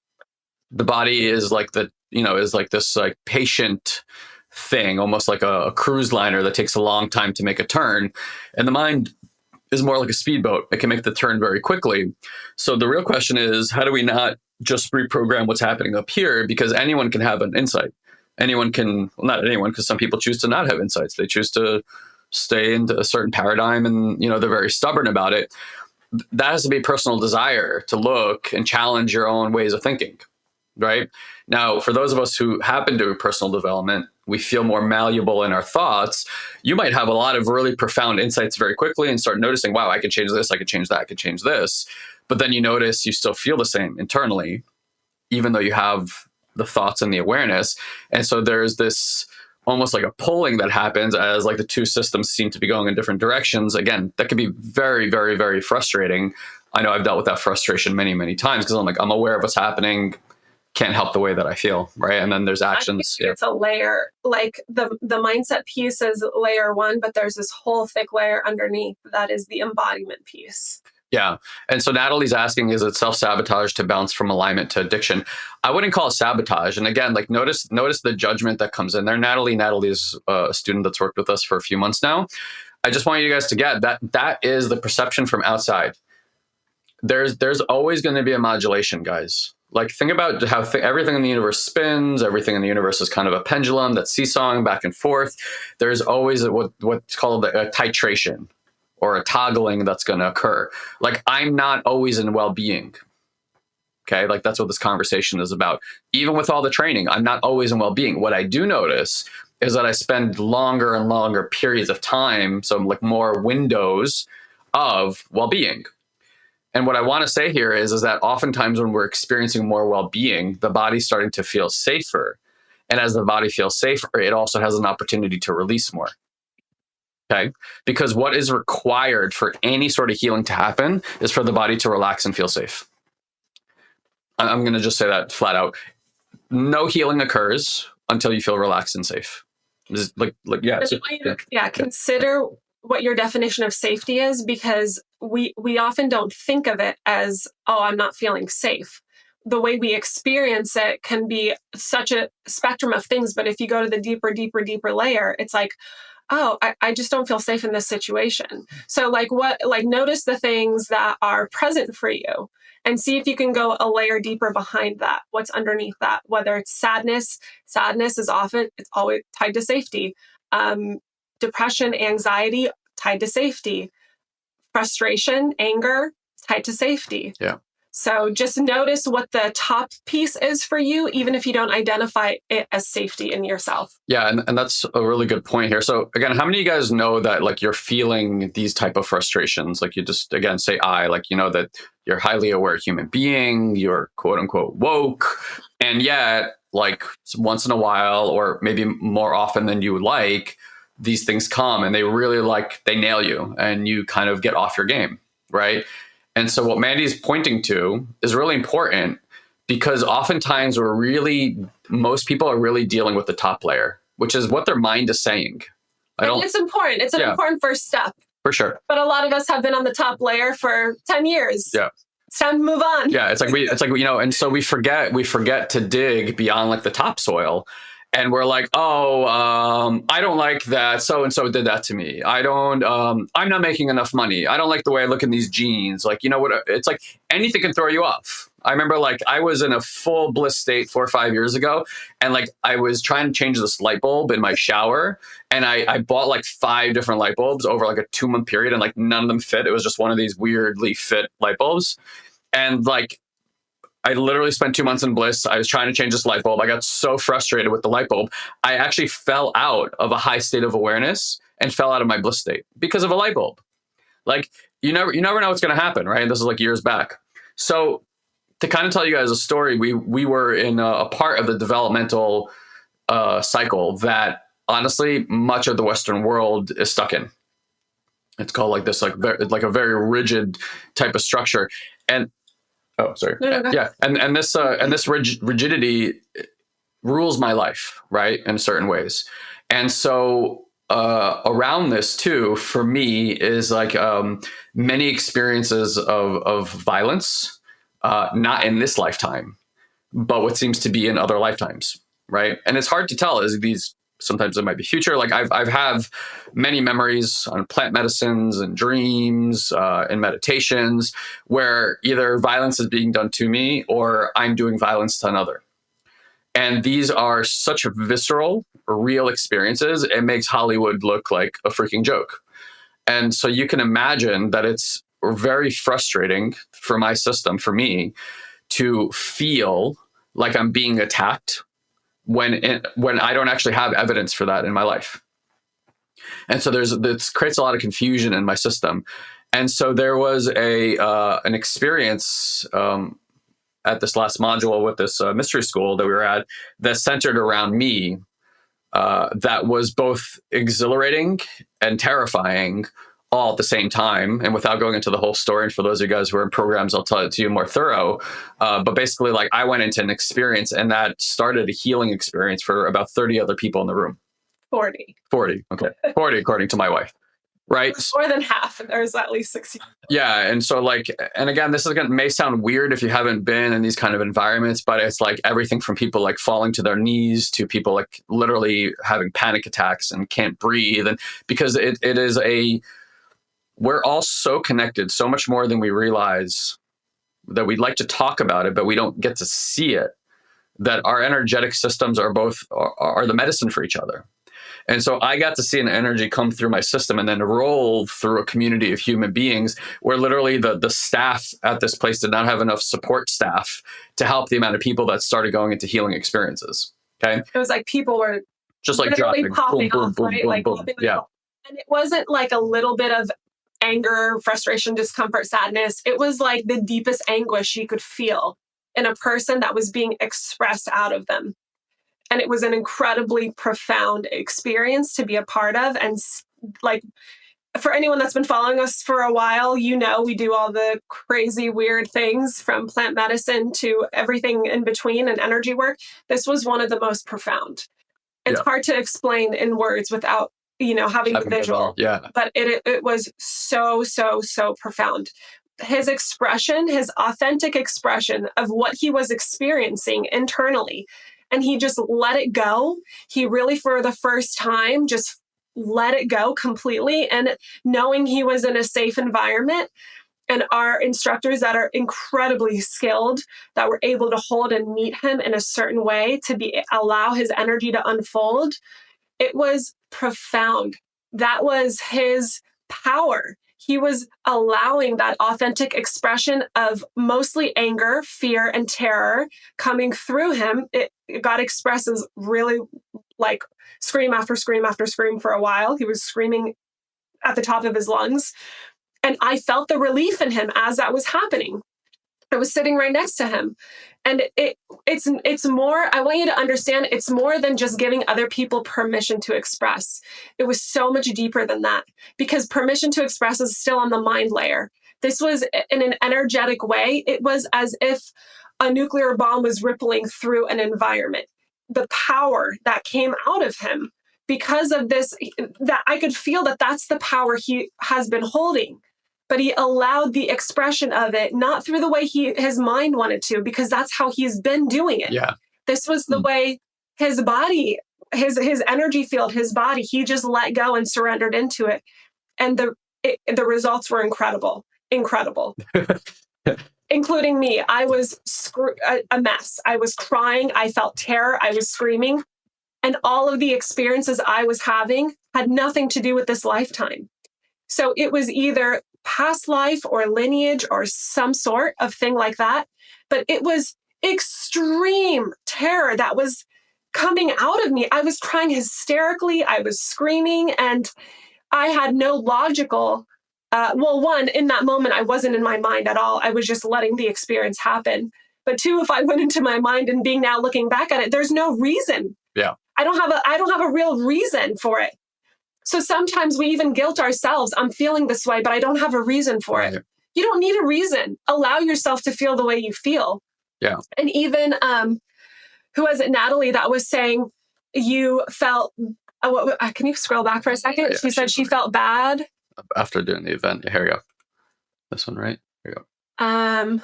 [SPEAKER 1] The body is like this like patient thing, almost like a cruise liner that takes a long time to make a turn. And the mind is more like a speedboat. It can make the turn very quickly. So the real question is, how do we not just reprogram what's happening up here? Because anyone can have an insight. Anyone can, well, not anyone, because some people choose to not have insights. They choose to stay in a certain paradigm, and they're very stubborn about it. That has to be a personal desire to look and challenge your own ways of thinking, right? Now, for those of us who happen to do personal development, we feel more malleable in our thoughts. You might have a lot of really profound insights very quickly and start noticing, wow, I could change this, I could change that, I could change this. But then you notice you still feel the same internally, even though you have the thoughts and the awareness. And so there's this almost like a pulling that happens as like the two systems seem to be going in different directions. Again, that can be very, very, very frustrating. I know I've dealt with that frustration many, many times because I'm aware of what's happening, can't help the way that I feel, right? And then there's actions.
[SPEAKER 2] It's a layer, like the mindset piece is layer one, but there's this whole thick layer underneath that is the embodiment piece.
[SPEAKER 1] Yeah. And so Natalie's asking, is it self-sabotage to bounce from alignment to addiction? I wouldn't call it sabotage. And again, like notice the judgment that comes in there. Natalie is a student that's worked with us for a few months now. I just want you guys to get that is the perception from outside. There's always going to be a modulation, guys. Like think about how everything in the universe spins. Everything in the universe is kind of a pendulum that's seesawing back and forth. There's always what's called a titration, or a toggling that's going to occur. Like I'm not always in well-being. Okay. Like that's what this conversation is about. Even with all the training, I'm not always in well-being. What I do notice is that I spend longer and longer periods of time. So like more windows of well-being. And what I want to say here is that oftentimes when we're experiencing more well-being, the body's starting to feel safer. And as the body feels safer, it also has an opportunity to release more. Okay. Because what is required for any sort of healing to happen is for the body to relax and feel safe. I'm going to just say that flat out. No healing occurs until you feel relaxed and safe.
[SPEAKER 2] Consider what your definition of safety is, because we often don't think of it as, oh, I'm not feeling safe. The way we experience it can be such a spectrum of things. But if you go to the deeper layer, it's like, oh, I just don't feel safe in this situation. So notice the things that are present for you and see if you can go a layer deeper behind that. What's underneath that? Whether it's sadness is it's always tied to safety. Depression, anxiety, tied to safety. Frustration, anger, tied to safety.
[SPEAKER 1] Yeah.
[SPEAKER 2] So just notice what the top piece is for you, even if you don't identify it as safety in yourself.
[SPEAKER 1] Yeah, and that's a really good point here. So again, how many of you guys know that like you're feeling these type of frustrations? Like you just, again, say that you're a highly aware human being, you're quote unquote woke, and yet like once in a while, or maybe more often than you would like, these things come and they nail you and you kind of get off your game, right? And so what Mandy's pointing to is really important, because oftentimes most people are really dealing with the top layer, which is what their mind is saying.
[SPEAKER 2] It's important. It's an important first step.
[SPEAKER 1] For sure.
[SPEAKER 2] But a lot of us have been on the top layer for 10 years.
[SPEAKER 1] Yeah.
[SPEAKER 2] It's time to move on.
[SPEAKER 1] Yeah. And so we forget to dig beyond like the topsoil. And we're like, oh, I don't like that so and so did that to me. I'm not making enough money. I don't like the way I look in these jeans. Like, you know what? It's like anything can throw you off. I remember like I was in a full bliss state 4 or 5 years ago, and like I was trying to change this light bulb in my shower, and I bought like 5 different light bulbs over like a 2-month period, and like none of them fit. It was just one of these weirdly fit light bulbs, and like I literally spent 2 months in bliss. I was trying to change this light bulb. I got so frustrated with the light bulb. I actually fell out of a high state of awareness and fell out of my bliss state because of a light bulb. Like you never know what's going to happen, right? And this is like years back. So to kind of tell you guys a story, we were in a part of the developmental cycle that honestly much of the Western world is stuck in. It's called like this, like a very rigid type of structure. And oh, sorry.
[SPEAKER 2] No.
[SPEAKER 1] Yeah, and this rigidity rules my life, right, in certain ways. And so around this too, for me, is like many experiences of violence, not in this lifetime, but what seems to be in other lifetimes, right? And it's hard to tell as these. Sometimes it might be future. Like I've have many memories on plant medicines and dreams and meditations where either violence is being done to me or I'm doing violence to another. And these are such visceral, real experiences. It makes Hollywood look like a freaking joke. And so you can imagine that it's very frustrating for my system, for me, to feel like I'm being attacked when I don't actually have evidence for that in my life. And so this creates a lot of confusion in my system. And so there was an experience at this last module with this mystery school that we were at that centered around me, that was both exhilarating and terrifying all at the same time. And without going into the whole story, and for those of you guys who are in programs, I'll tell it to you more thorough. But basically, like I went into an experience and that started a healing experience for about 30 other people in the room.
[SPEAKER 2] 40.
[SPEAKER 1] 40. Okay. 40, according to my wife. Right.
[SPEAKER 2] More than half. There's at least 60.
[SPEAKER 1] Yeah. And so like, and again, this may sound weird if you haven't been in these kind of environments, but it's like everything from people like falling to their knees to people like literally having panic attacks and can't breathe. And because it is we're all so connected, so much more than we realize, that we'd like to talk about it, but we don't get to see it, that our energetic systems are the medicine for each other. And so I got to see an energy come through my system and then roll through a community of human beings where literally the staff at this place did not have enough support staff to help the amount of people that started going into healing experiences. Okay.
[SPEAKER 2] It was like people were
[SPEAKER 1] just like dropping,
[SPEAKER 2] popping
[SPEAKER 1] boom,
[SPEAKER 2] off,
[SPEAKER 1] boom,
[SPEAKER 2] right?
[SPEAKER 1] boom,
[SPEAKER 2] Like
[SPEAKER 1] boom. Yeah.
[SPEAKER 2] And it wasn't like a little bit of anger, frustration, discomfort, sadness. It was like the deepest anguish you could feel in a person that was being expressed out of them. And it was an incredibly profound experience to be a part of. And like, for anyone that's been following us for a while, you know, we do all the crazy, weird things from plant medicine to everything in between and energy work. This was one of the most profound. It's hard to explain in words without, having the visual.
[SPEAKER 1] Yeah.
[SPEAKER 2] But it was so, so, so profound. His expression, his authentic expression of what he was experiencing internally, and he just let it go. He really, for the first time, just let it go completely. And knowing he was in a safe environment, and our instructors that are incredibly skilled, that were able to hold and meet him in a certain way to allow his energy to unfold, it was profound. That was his power. He was allowing that authentic expression of mostly anger, fear, and terror coming through him. It got expressed as really like scream after scream after scream for a while. He was screaming at the top of his lungs. And I felt the relief in him as that was happening. I was sitting right next to him. And it's more, I want you to understand, it's more than just giving other people permission to express. It was so much deeper than that, because permission to express is still on the mind layer. This was in an energetic way. It was as if a nuclear bomb was rippling through an environment. The power that came out of him because of this, that I could feel that's the power he has been holding. But he allowed the expression of it, not through the way his mind wanted to, because that's how he's been doing it.
[SPEAKER 1] Yeah.
[SPEAKER 2] This was the way his body, his energy field, his body, he just let go and surrendered into it. And the results were incredible, incredible. Including me. I was a mess. I was crying. I felt terror. I was screaming. And all of the experiences I was having had nothing to do with this lifetime. So it was either past life or lineage or some sort of thing like that. But it was extreme terror that was coming out of me. I was crying hysterically. I was screaming, and I had no logical, well, one, in that moment, I wasn't in my mind at all. I was just letting the experience happen. But two, if I went into my mind and being now looking back at it, there's no reason.
[SPEAKER 1] Yeah.
[SPEAKER 2] I don't have a real reason for it. So sometimes we even guilt ourselves. I'm feeling this way, but I don't have a reason for it. You don't need a reason. Allow yourself to feel the way you feel.
[SPEAKER 1] Yeah.
[SPEAKER 2] And even, who was it, Natalie, that was saying you felt, can you scroll back for a second?
[SPEAKER 1] Yeah,
[SPEAKER 2] she said she felt bad.
[SPEAKER 1] After doing the event. Here we go. This one, right? Here we go.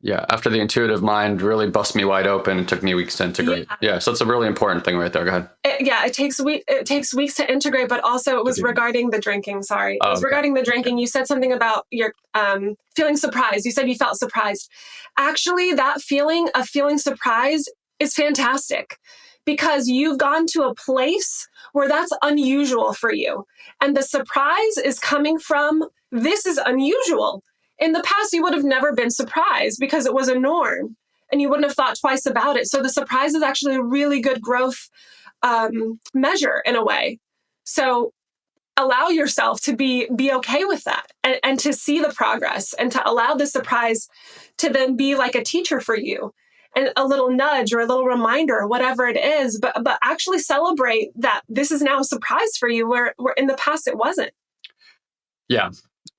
[SPEAKER 1] Yeah, after the intuitive mind really bust me wide open, it took me weeks to integrate. Yeah, so it's a really important thing right there. Go ahead.
[SPEAKER 2] It takes weeks to integrate, but also it was regarding the drinking. Sorry, it was regarding the drinking. Okay. You said something about your feeling surprised. You said you felt surprised. Actually, that feeling of feeling surprised is fantastic, because you've gone to a place where that's unusual for you. And the surprise is coming from, this is unusual. In the past, you would have never been surprised because it was a norm and you wouldn't have thought twice about it. So the surprise is actually a really good growth measure in a way. So allow yourself to be okay with that, and to see the progress, and to allow the surprise to then be like a teacher for you, and a little nudge or a little reminder, whatever it is, but actually celebrate that this is now a surprise for you where in the past it wasn't.
[SPEAKER 1] Yeah.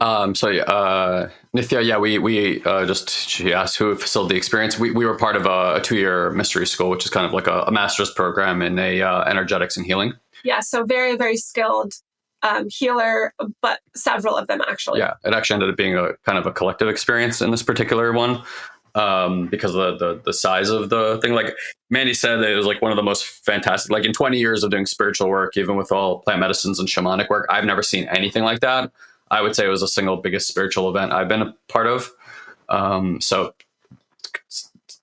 [SPEAKER 1] Nithya, yeah, we just, she asked who facilitated the experience. We were part of a 2-year mystery school, which is kind of like a master's program in energetics and healing. Yeah.
[SPEAKER 2] So very, very skilled healer, but several of them actually.
[SPEAKER 1] Yeah. It actually ended up being a kind of a collective experience in this particular one. Because of the size of the thing. Like Mandy said, it was like one of the most fantastic, like in 20 years of doing spiritual work, even with all plant medicines and shamanic work, I've never seen anything like that. I would say it was the single biggest spiritual event I've been a part of. So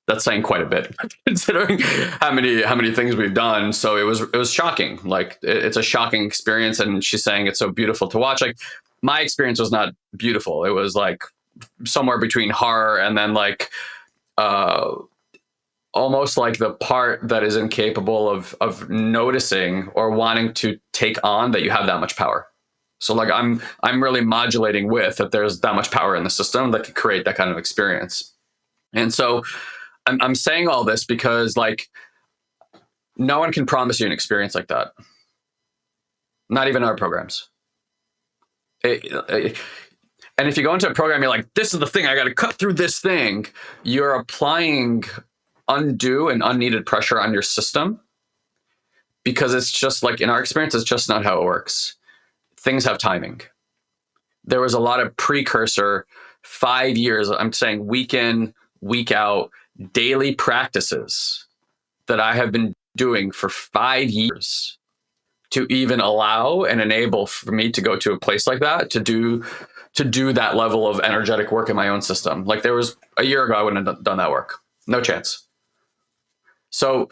[SPEAKER 1] that's saying quite a bit considering how many things we've done. So it was shocking. Like it's a shocking experience. And she's saying it's so beautiful to watch. Like my experience was not beautiful. It was like somewhere between horror and then like almost like the part that is incapable of noticing or wanting to take on that you have that much power. So like I'm really modulating with that there's that much power in the system that could create that kind of experience. And so I'm saying all this because like no one can promise you an experience like that. Not even our programs. And if you go into a program, you're like, this is the thing, I got to cut through this thing. You're applying undue and unneeded pressure on your system, because it's just like, in our experience, it's just not how it works. Things have timing. There was a lot of precursor 5 years, I'm saying week in, week out, daily practices that I have been doing for 5 years to even allow and enable for me to go to a place like that, to do that level of energetic work in my own system. Like there was a year ago, I wouldn't have done that work. No chance. So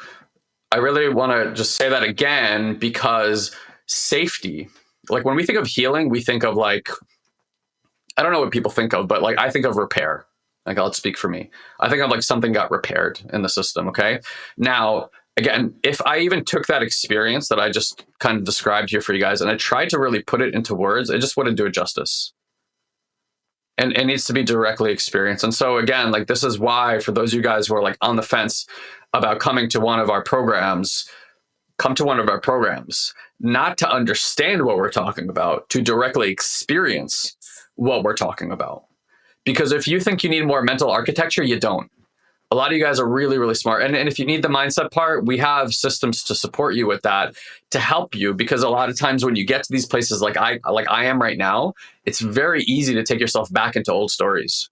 [SPEAKER 1] I really want to just say that again, because safety, like when we think of healing, we think of like, I don't know what people think of, but like I think of repair. Like I'll speak for me. I think of like something got repaired in the system. Okay. Now, again, if I even took that experience that I just kind of described here for you guys and I tried to really put it into words, it just wouldn't do it justice. And it needs to be directly experienced. And so again, like this is why for those of you guys who are like on the fence about coming to one of our programs, come to one of our programs, not to understand what we're talking about, to directly experience what we're talking about. Because if you think you need more mental architecture, you don't. A lot of you guys are really, really smart. And if you need the mindset part, we have systems to support you with that, to help you. Because a lot of times when you get to these places like I am right now, it's very easy to take yourself back into old stories.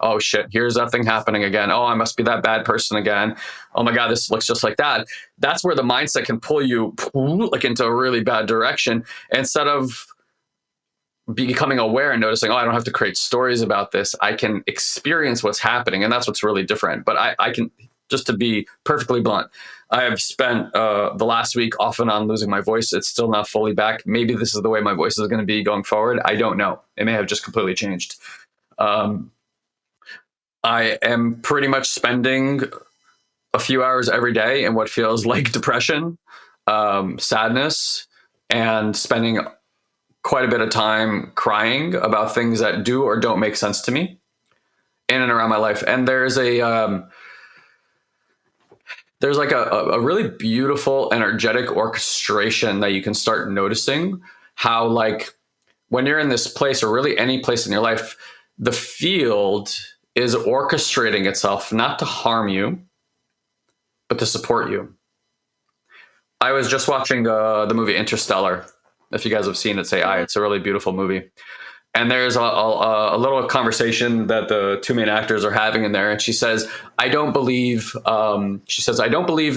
[SPEAKER 1] oh shit, here's that thing happening again. Oh, I must be that bad person again. Oh my God, this looks just like that. That's where the mindset can pull you like into a really bad direction instead of becoming aware and noticing, oh, I don't have to create stories about this. I can experience what's happening. And that's what's really different. But I can, just to be perfectly blunt, I have spent the last week off and on losing my voice. It's still not fully back. Maybe this is the way my voice is going to be going forward. I don't know. It may have just completely changed. I am pretty much spending a few hours every day in what feels like depression, sadness, and spending quite a bit of time crying about things that do or don't make sense to me in and around my life. And there's like a really beautiful energetic orchestration that you can start noticing how, like, when you're in this place, or really any place in your life, the field is orchestrating itself not to harm you, but to support you. I was just watching the movie Interstellar. If you guys have seen it, say aye. It's a really beautiful movie. And there's a little conversation that the two main actors are having in there. And she says, I don't believe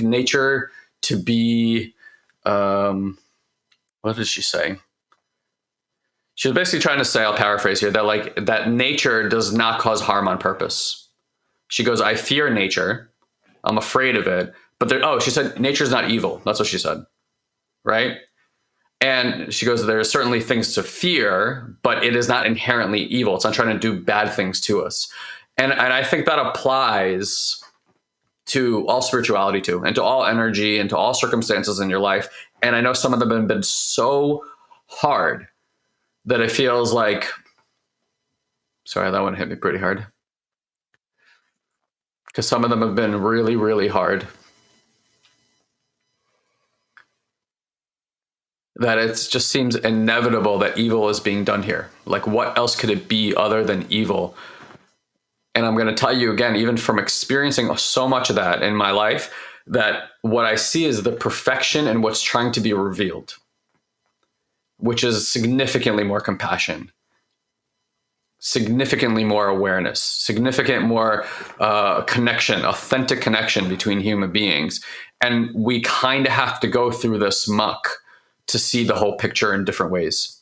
[SPEAKER 1] nature to be, what did she say? She was basically trying to say, I'll paraphrase here, that nature does not cause harm on purpose. She goes, I fear nature. I'm afraid of it. But she said, nature's not evil. That's what she said. Right? And she goes, there are certainly things to fear, but it is not inherently evil. It's not trying to do bad things to us. And I think that applies to all spirituality too, and to all energy, and to all circumstances in your life. And I know some of them have been so hard that it feels like, sorry, that one hit me pretty hard. Because some of them have been really, really hard. That it just seems inevitable that evil is being done here. Like, what else could it be other than evil? And I'm going to tell you again, even from experiencing so much of that in my life, that what I see is the perfection and what's trying to be revealed, which is significantly more compassion, significantly more awareness, significant more connection, authentic connection between human beings. And we kind of have to go through this muck to see the whole picture in different ways.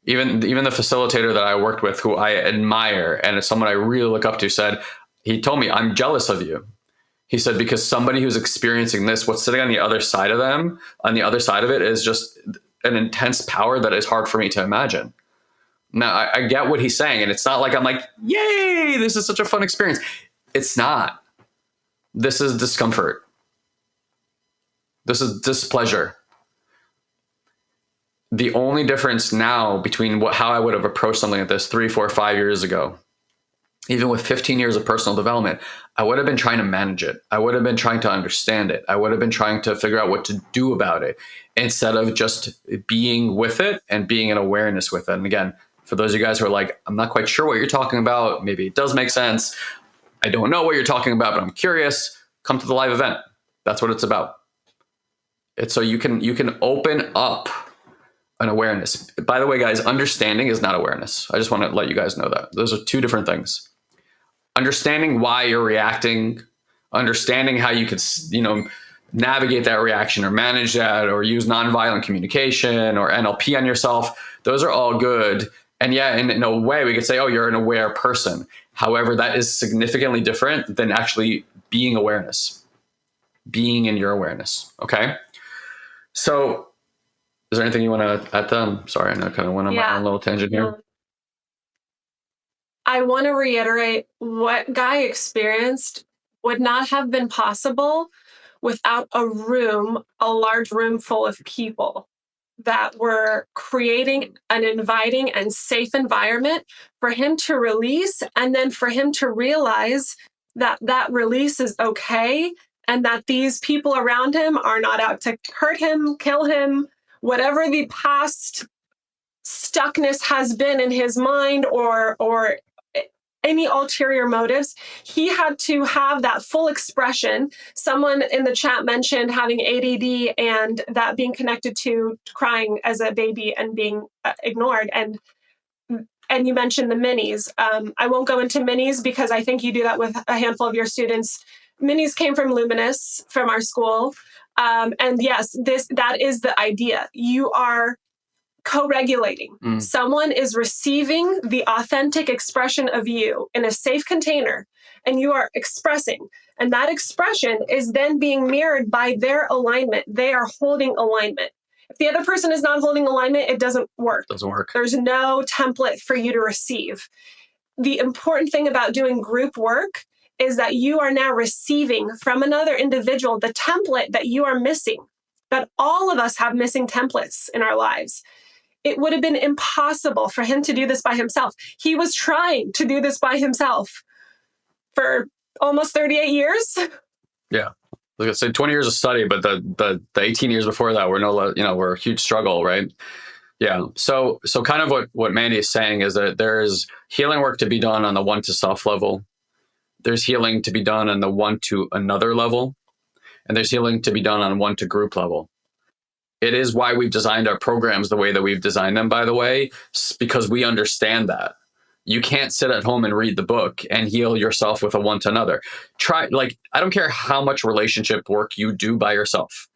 [SPEAKER 1] Even the facilitator that I worked with, who I admire and is someone I really look up to, he told me, I'm jealous of you. He said, because somebody who's experiencing this, what's sitting on the other side of them, on the other side of it, is just an intense power that is hard for me to imagine. Now, I get what he's saying, and it's not like I'm like, yay, this is such a fun experience. It's not. This is discomfort. This is displeasure. The only difference now between how I would have approached something like this 3, 4, 5 years ago, even with 15 years of personal development, I would have been trying to manage it. I would have been trying to understand it. I would have been trying to figure out what to do about it, instead of just being with it and being in awareness with it. And again, for those of you guys who are like, I'm not quite sure what you're talking about, maybe it does make sense, I don't know what you're talking about, but I'm curious, come to the live event. That's what it's about. It's so you can open up an awareness. By the way, guys, understanding is not awareness. I just want to let you guys know that. Those are two different things. Understanding why you're reacting, understanding how you could, navigate that reaction or manage that, or use nonviolent communication or NLP on yourself. Those are all good. And yeah, in a way, we could say, oh, you're an aware person. However, that is significantly different than actually being awareness, being in your awareness. Okay. So, is there anything you want to add to them? Sorry, I know I kind of went on my own little tangent here.
[SPEAKER 2] I want to reiterate what Guy experienced would not have been possible without a large room full of people that were creating an inviting and safe environment for him to release, and then for him to realize that that release is okay, and that these people around him are not out to hurt him, kill him, whatever the past stuckness has been in his mind, or any ulterior motives. He had to have that full expression. Someone in the chat mentioned having ADD and that being connected to crying as a baby and being ignored. And and you mentioned the minis. I won't go into minis because I think you do that with a handful of your students. Minis came from Luminous, from our school. And yes, that is the idea. You are co-regulating. Someone is receiving the authentic expression of you in a safe container, and you are expressing. And that expression is then being mirrored by their alignment. They are holding alignment. If the other person is not holding alignment, it doesn't work.
[SPEAKER 1] Doesn't work.
[SPEAKER 2] There's no template for you to receive. The important thing about doing group work is that you are now receiving from another individual the template that you are missing, that all of us have missing templates in our lives. It would have been impossible for him to do this by himself. He was trying to do this by himself for almost 38 years.
[SPEAKER 1] Yeah. Like I said, 20 years of study, but the 18 years before that were a huge struggle, right? Yeah. So kind of what Mandy is saying is that there's healing work to be done on the one to self level. There's healing to be done on the one to another level. And there's healing to be done on one to group level. It is why we've designed our programs the way that we've designed them, by the way, because we understand that. You can't sit at home and read the book and heal yourself with a one to another. I don't care how much relationship work you do by yourself.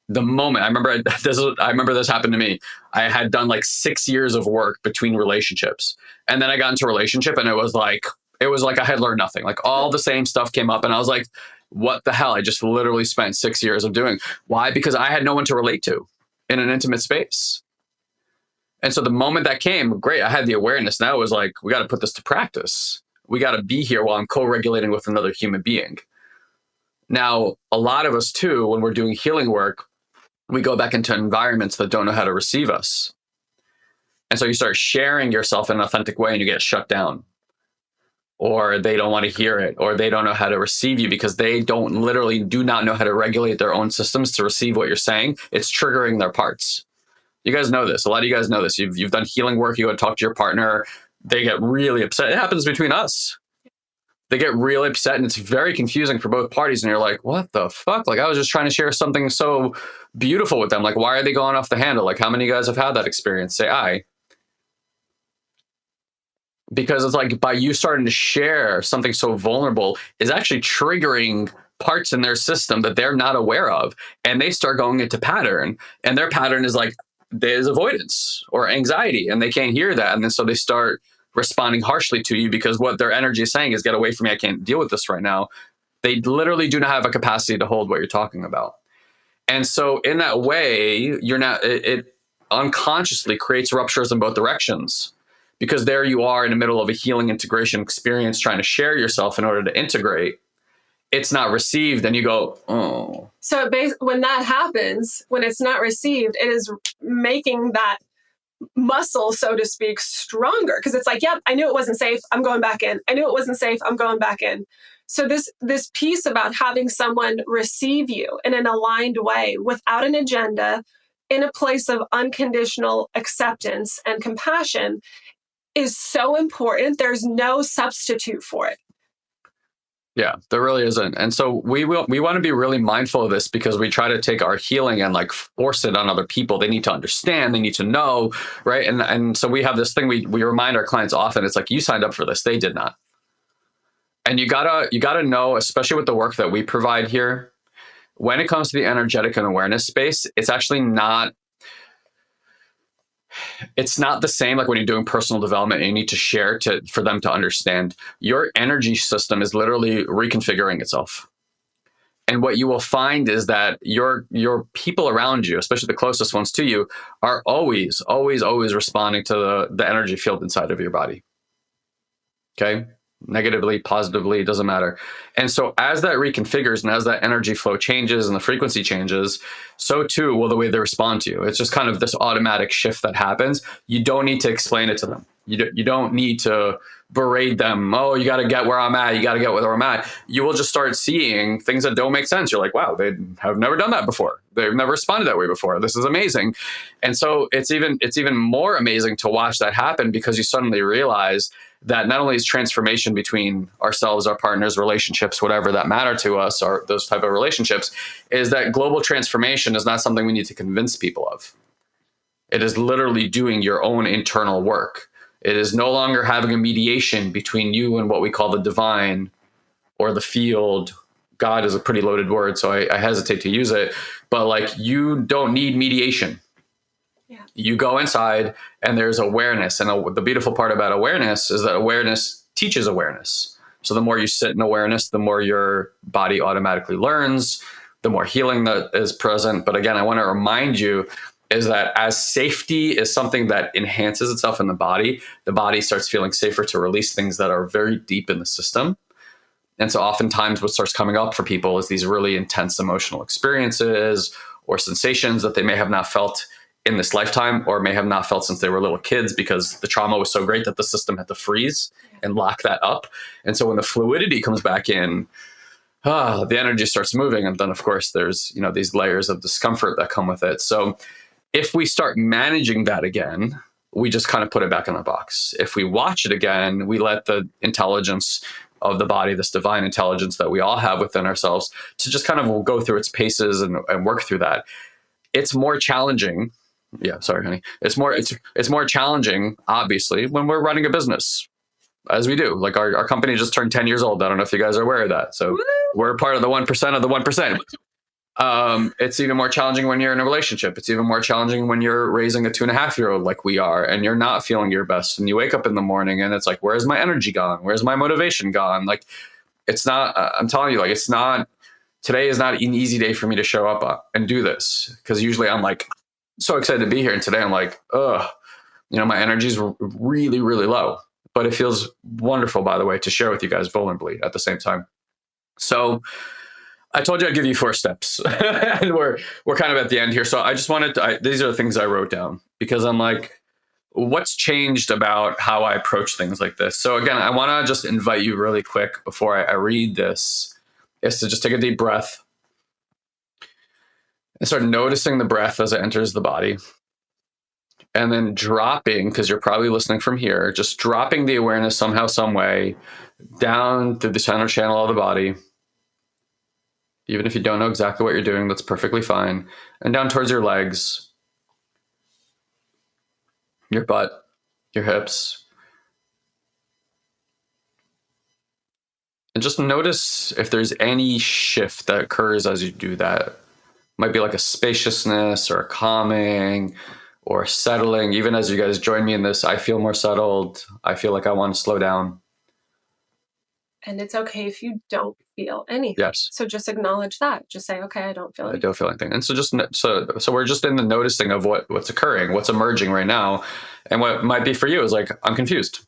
[SPEAKER 1] The moment I remember this happened to me. I had done like 6 years of work between relationships. And then I got into a relationship and it was like I had learned nothing. Like all the same stuff came up and I was like, what the hell? I just literally spent 6 years of doing. Why? Because I had no one to relate to in an intimate space. And so the moment that came, great, I had the awareness. Now it was like, we got to put this to practice. We got to be here while I'm co-regulating with another human being. Now, a lot of us too, when we're doing healing work, we go back into environments that don't know how to receive us. And so you start sharing yourself in an authentic way and you get shut down. Or they don't want to hear it, or they don't know how to receive you because they do not know how to regulate their own systems to receive what you're saying. It's triggering their parts. You guys know this. A lot of you guys know this. You've done healing work. You go to talk to your partner. They get really upset. It happens between us. They get really upset and it's very confusing for both parties. And you're like, what the fuck? Like I was just trying to share something so beautiful with them. Like, why are they going off the handle? Like how many of you guys have had that experience? Say I. Because it's like by you starting to share something so vulnerable is actually triggering parts in their system that they're not aware of. And they start going into pattern. And their pattern is like, there's avoidance or anxiety. And they can't hear that. And then so they start responding harshly to you because what their energy is saying is get away from me. I can't deal with this right now. They literally do not have a capacity to hold what you're talking about. And so in that way, it unconsciously creates ruptures in both directions. Because there you are in the middle of a healing integration experience trying to share yourself in order to integrate. It's not received and you go, oh.
[SPEAKER 2] So when that happens, when it's not received, it is making that muscle, so to speak, stronger. Because it's like, yep, I knew it wasn't safe. I'm going back in. I knew it wasn't safe. I'm going back in. So this piece about having someone receive you in an aligned way without an agenda, in a place of unconditional acceptance and compassion is so important. There's no substitute for it.
[SPEAKER 1] Yeah, there really isn't. And so we want to be really mindful of this because we try to take our healing and like force it on other people. They need to understand, they need to know, right? And so we have this thing we remind our clients often. It's like, you signed up for this, they did not. And you gotta know, especially with the work that we provide here, when it comes to the energetic and awareness space, it's actually not the same like when you're doing personal development and you need to share for them to understand. Your energy system is literally reconfiguring itself. And what you will find is that your people around you, especially the closest ones to you, are always, always, always responding to the energy field inside of your body. Okay? Negatively, positively, it doesn't matter. And so as that reconfigures and as that energy flow changes and the frequency changes, so too will the way they respond to you. It's just kind of this automatic shift that happens. You don't need to explain it to them. You don't need to berate them. Oh, you got to get where I'm at. You got to get where I'm at. You will just start seeing things that don't make sense. You're like, wow, they have never done that before. They've never responded that way before. This is amazing. And so it's even more amazing to watch that happen because you suddenly realize that not only is transformation between ourselves, our partners, relationships, whatever that matter to us, or those type of relationships, is that global transformation is not something we need to convince people of. It is literally doing your own internal work. It is no longer having a mediation between you and what we call the divine or the field. God is a pretty loaded word, so I hesitate to use it. But like, you don't need mediation.
[SPEAKER 2] Yeah.
[SPEAKER 1] You go inside and there's awareness. And the beautiful part about awareness is that awareness teaches awareness. So the more you sit in awareness, the more your body automatically learns, the more healing that is present. But again, I want to remind you is that as safety is something that enhances itself in the body starts feeling safer to release things that are very deep in the system. And so oftentimes what starts coming up for people is these really intense emotional experiences or sensations that they may have not felt in this lifetime or may have not felt since they were little kids, because the trauma was so great that the system had to freeze and lock that up. And so when the fluidity comes back in, the energy starts moving. And then of course there's, these layers of discomfort that come with it. So if we start managing that again, we just kind of put it back in the box. If we watch it again, we let the intelligence of the body, this divine intelligence that we all have within ourselves, to just kind of go through its paces and work through that. It's more challenging. Yeah, sorry, honey. It's more challenging, obviously, when we're running a business, as we do. Like our company just turned 10 years old. I don't know if you guys are aware of that. So we're part of the 1% of the 1%. It's even more challenging when you're in a relationship. It's even more challenging when you're raising a 2.5-year-old like we are, and you're not feeling your best. And you wake up in the morning and it's like, where's my energy gone? Where's my motivation gone? Like, it's not, I'm telling you, like, it's not, today is not an easy day for me to show up and do this. Cause usually I'm like, so excited to be here. And today I'm like, my energy's really, really low, but it feels wonderful, by the way, to share with you guys vulnerably at the same time. So I told you I'd give you 4 steps and we're kind of at the end here. So I just wanted to, these are the things I wrote down because I'm like, what's changed about how I approach things like this? So again, I want to just invite you really quick before I read this is to just take a deep breath and start noticing the breath as it enters the body. And then dropping, because you're probably listening from here, just dropping the awareness somehow, some way down through the center channel of the body. Even if you don't know exactly what you're doing, that's perfectly fine. And down towards your legs, your butt, your hips. And just notice if there's any shift that occurs as you do that. Might be like a spaciousness or a calming or settling. Even as you guys join me in this, I feel more settled. I feel like I want to slow down.
[SPEAKER 2] And it's okay if you don't feel anything.
[SPEAKER 1] Yes.
[SPEAKER 2] So just acknowledge that. Just say, okay, I don't feel anything.
[SPEAKER 1] I don't feel anything. And so just so we're just in the noticing of what's occurring, what's emerging right now. And what might be for you is like, I'm confused.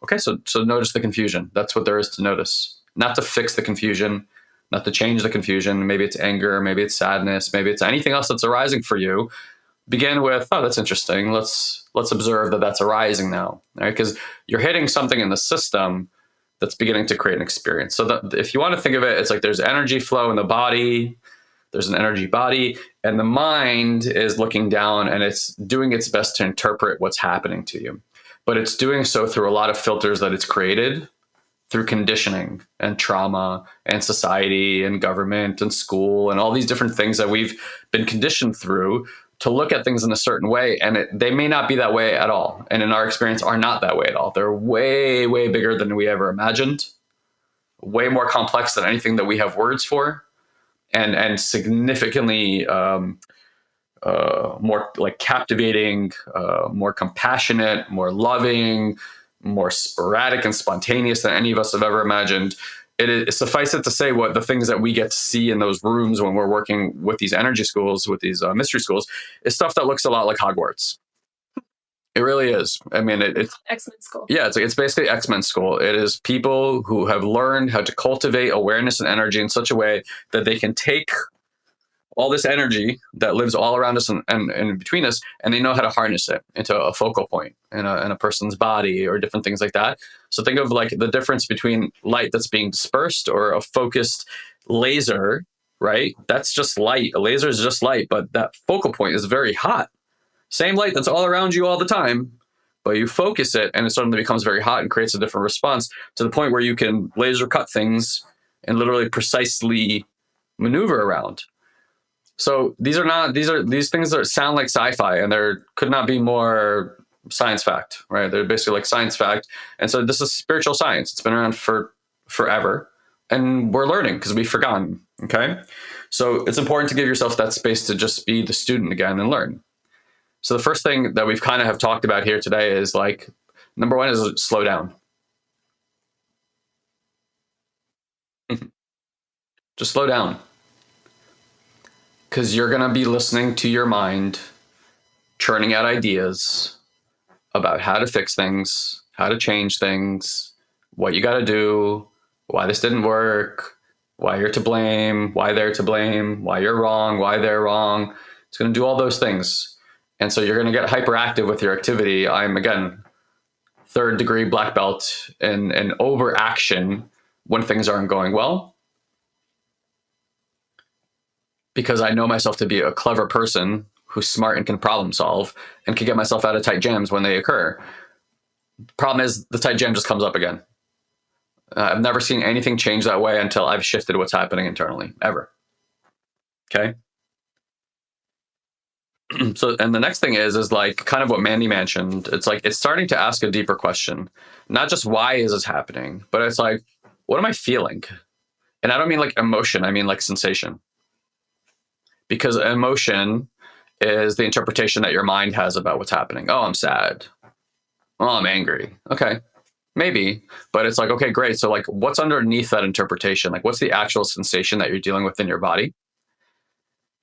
[SPEAKER 1] Okay, so notice the confusion. That's what there is to notice. Not to fix the confusion, not to change the confusion. Maybe it's anger, maybe it's sadness, maybe it's anything else that's arising for you. Begin with, oh, that's interesting. Let's observe that that's arising now, right? Because you're hitting something in the system that's beginning to create an experience. So that, if you want to think of it, it's like there's energy flow in the body, there's an energy body, and the mind is looking down and it's doing its best to interpret what's happening to you. But it's doing so through a lot of filters that it's created through conditioning and trauma and society and government and school and all these different things that we've been conditioned through to look at things in a certain way. And they may not be that way at all. And in our experience are not that way at all. They're way, way bigger than we ever imagined, way more complex than anything that we have words for, and significantly more like captivating, more compassionate, more loving, more sporadic and spontaneous than any of us have ever imagined. Suffice it to say, what the things that we get to see in those rooms when we're working with these energy schools, with these mystery schools, is stuff that looks a lot like Hogwarts. It really is. I mean, it's
[SPEAKER 2] X-Men school.
[SPEAKER 1] Yeah, it's basically X-Men school. It is people who have learned how to cultivate awareness and energy in such a way that they can take all this energy that lives all around us and in between us, and they know how to harness it into a focal point in a person's body or different things like that. So think of like the difference between light that's being dispersed or a focused laser, right? That's just light. A laser is just light, but that focal point is very hot. Same light that's all around you all the time, but you focus it and it suddenly becomes very hot and creates a different response to the point where you can laser cut things and literally precisely maneuver around. So these things that sound like sci-fi, and there could not be more science fact, right? They're basically like science fact. And so this is spiritual science. It's been around for forever, and we're learning because we've forgotten. Okay. So it's important to give yourself that space to just be the student again and learn. So the first thing that we've kind of have talked about here today is like, number one is slow down. Just slow down. Because you're going to be listening to your mind, churning out ideas about how to fix things, how to change things, what you got to do, why this didn't work, why you're to blame, why they're to blame, why you're wrong, why they're wrong. It's going to do all those things. And so you're going to get hyperactive with your activity. I'm, again, 3rd degree black belt in overaction when things aren't going well, because I know myself to be a clever person who's smart and can problem solve and can get myself out of tight jams when they occur. Problem is, the tight jam just comes up again. I've never seen anything change that way until I've shifted what's happening internally, ever. Okay. So, and the next thing is like kind of what Mandy mentioned. It's like, it's starting to ask a deeper question, not just why is this happening, but it's like, what am I feeling? And I don't mean like emotion. I mean like sensation, because emotion is the interpretation that your mind has about what's happening. Oh, I'm sad. Oh, I'm angry. Okay. Maybe, but it's like, okay, great. So like, what's underneath that interpretation? Like, what's the actual sensation that you're dealing with in your body?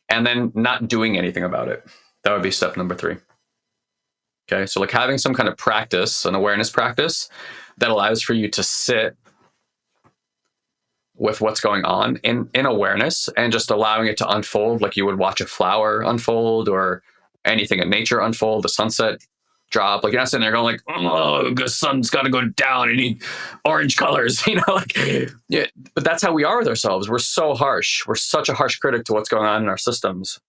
[SPEAKER 1] And then not doing anything about it. That would be step number 3. Okay. So like having some kind of practice, an awareness practice that allows for you to sit with what's going on in awareness and just allowing it to unfold like you would watch a flower unfold or anything in nature unfold, the sunset drop. Like, you're not sitting there going like, oh, the sun's got to go down. I need orange colors, like, yeah. But that's how we are with ourselves. We're so harsh. We're such a harsh critic to what's going on in our systems,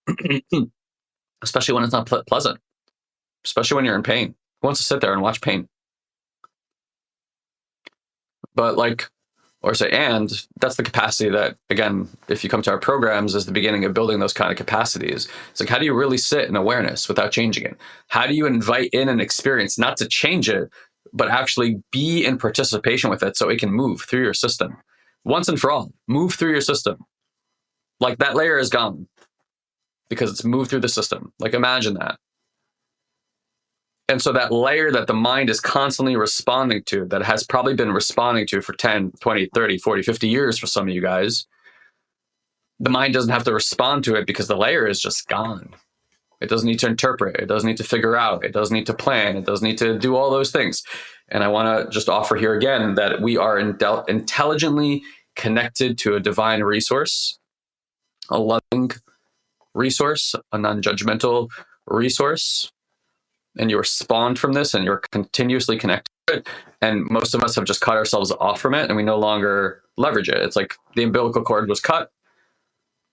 [SPEAKER 1] especially when it's not pleasant, especially when you're in pain. Who wants to sit there and watch pain? But like, or say, and that's the capacity that, again, if you come to our programs, is the beginning of building those kind of capacities. It's like, how do you really sit in awareness without changing it? How do you invite in an experience, not to change it, but actually be in participation with it so it can move through your system once and for all? Move through your system. Like, that layer is gone because it's moved through the system. Like, imagine that. And so that layer that the mind is constantly responding to, that has probably been responding to for 10, 20, 30, 40, 50 years for some of you guys, the mind doesn't have to respond to it because the layer is just gone. It doesn't need to interpret. It doesn't need to figure out. It doesn't need to plan. It doesn't need to do all those things. And I want to just offer here again that we are intelligently connected to a divine resource, a loving resource, a non-judgmental resource. And you're spawned from this and you're continuously connected to it. And most of us have just cut ourselves off from it and we no longer leverage it. It's like the umbilical cord was cut.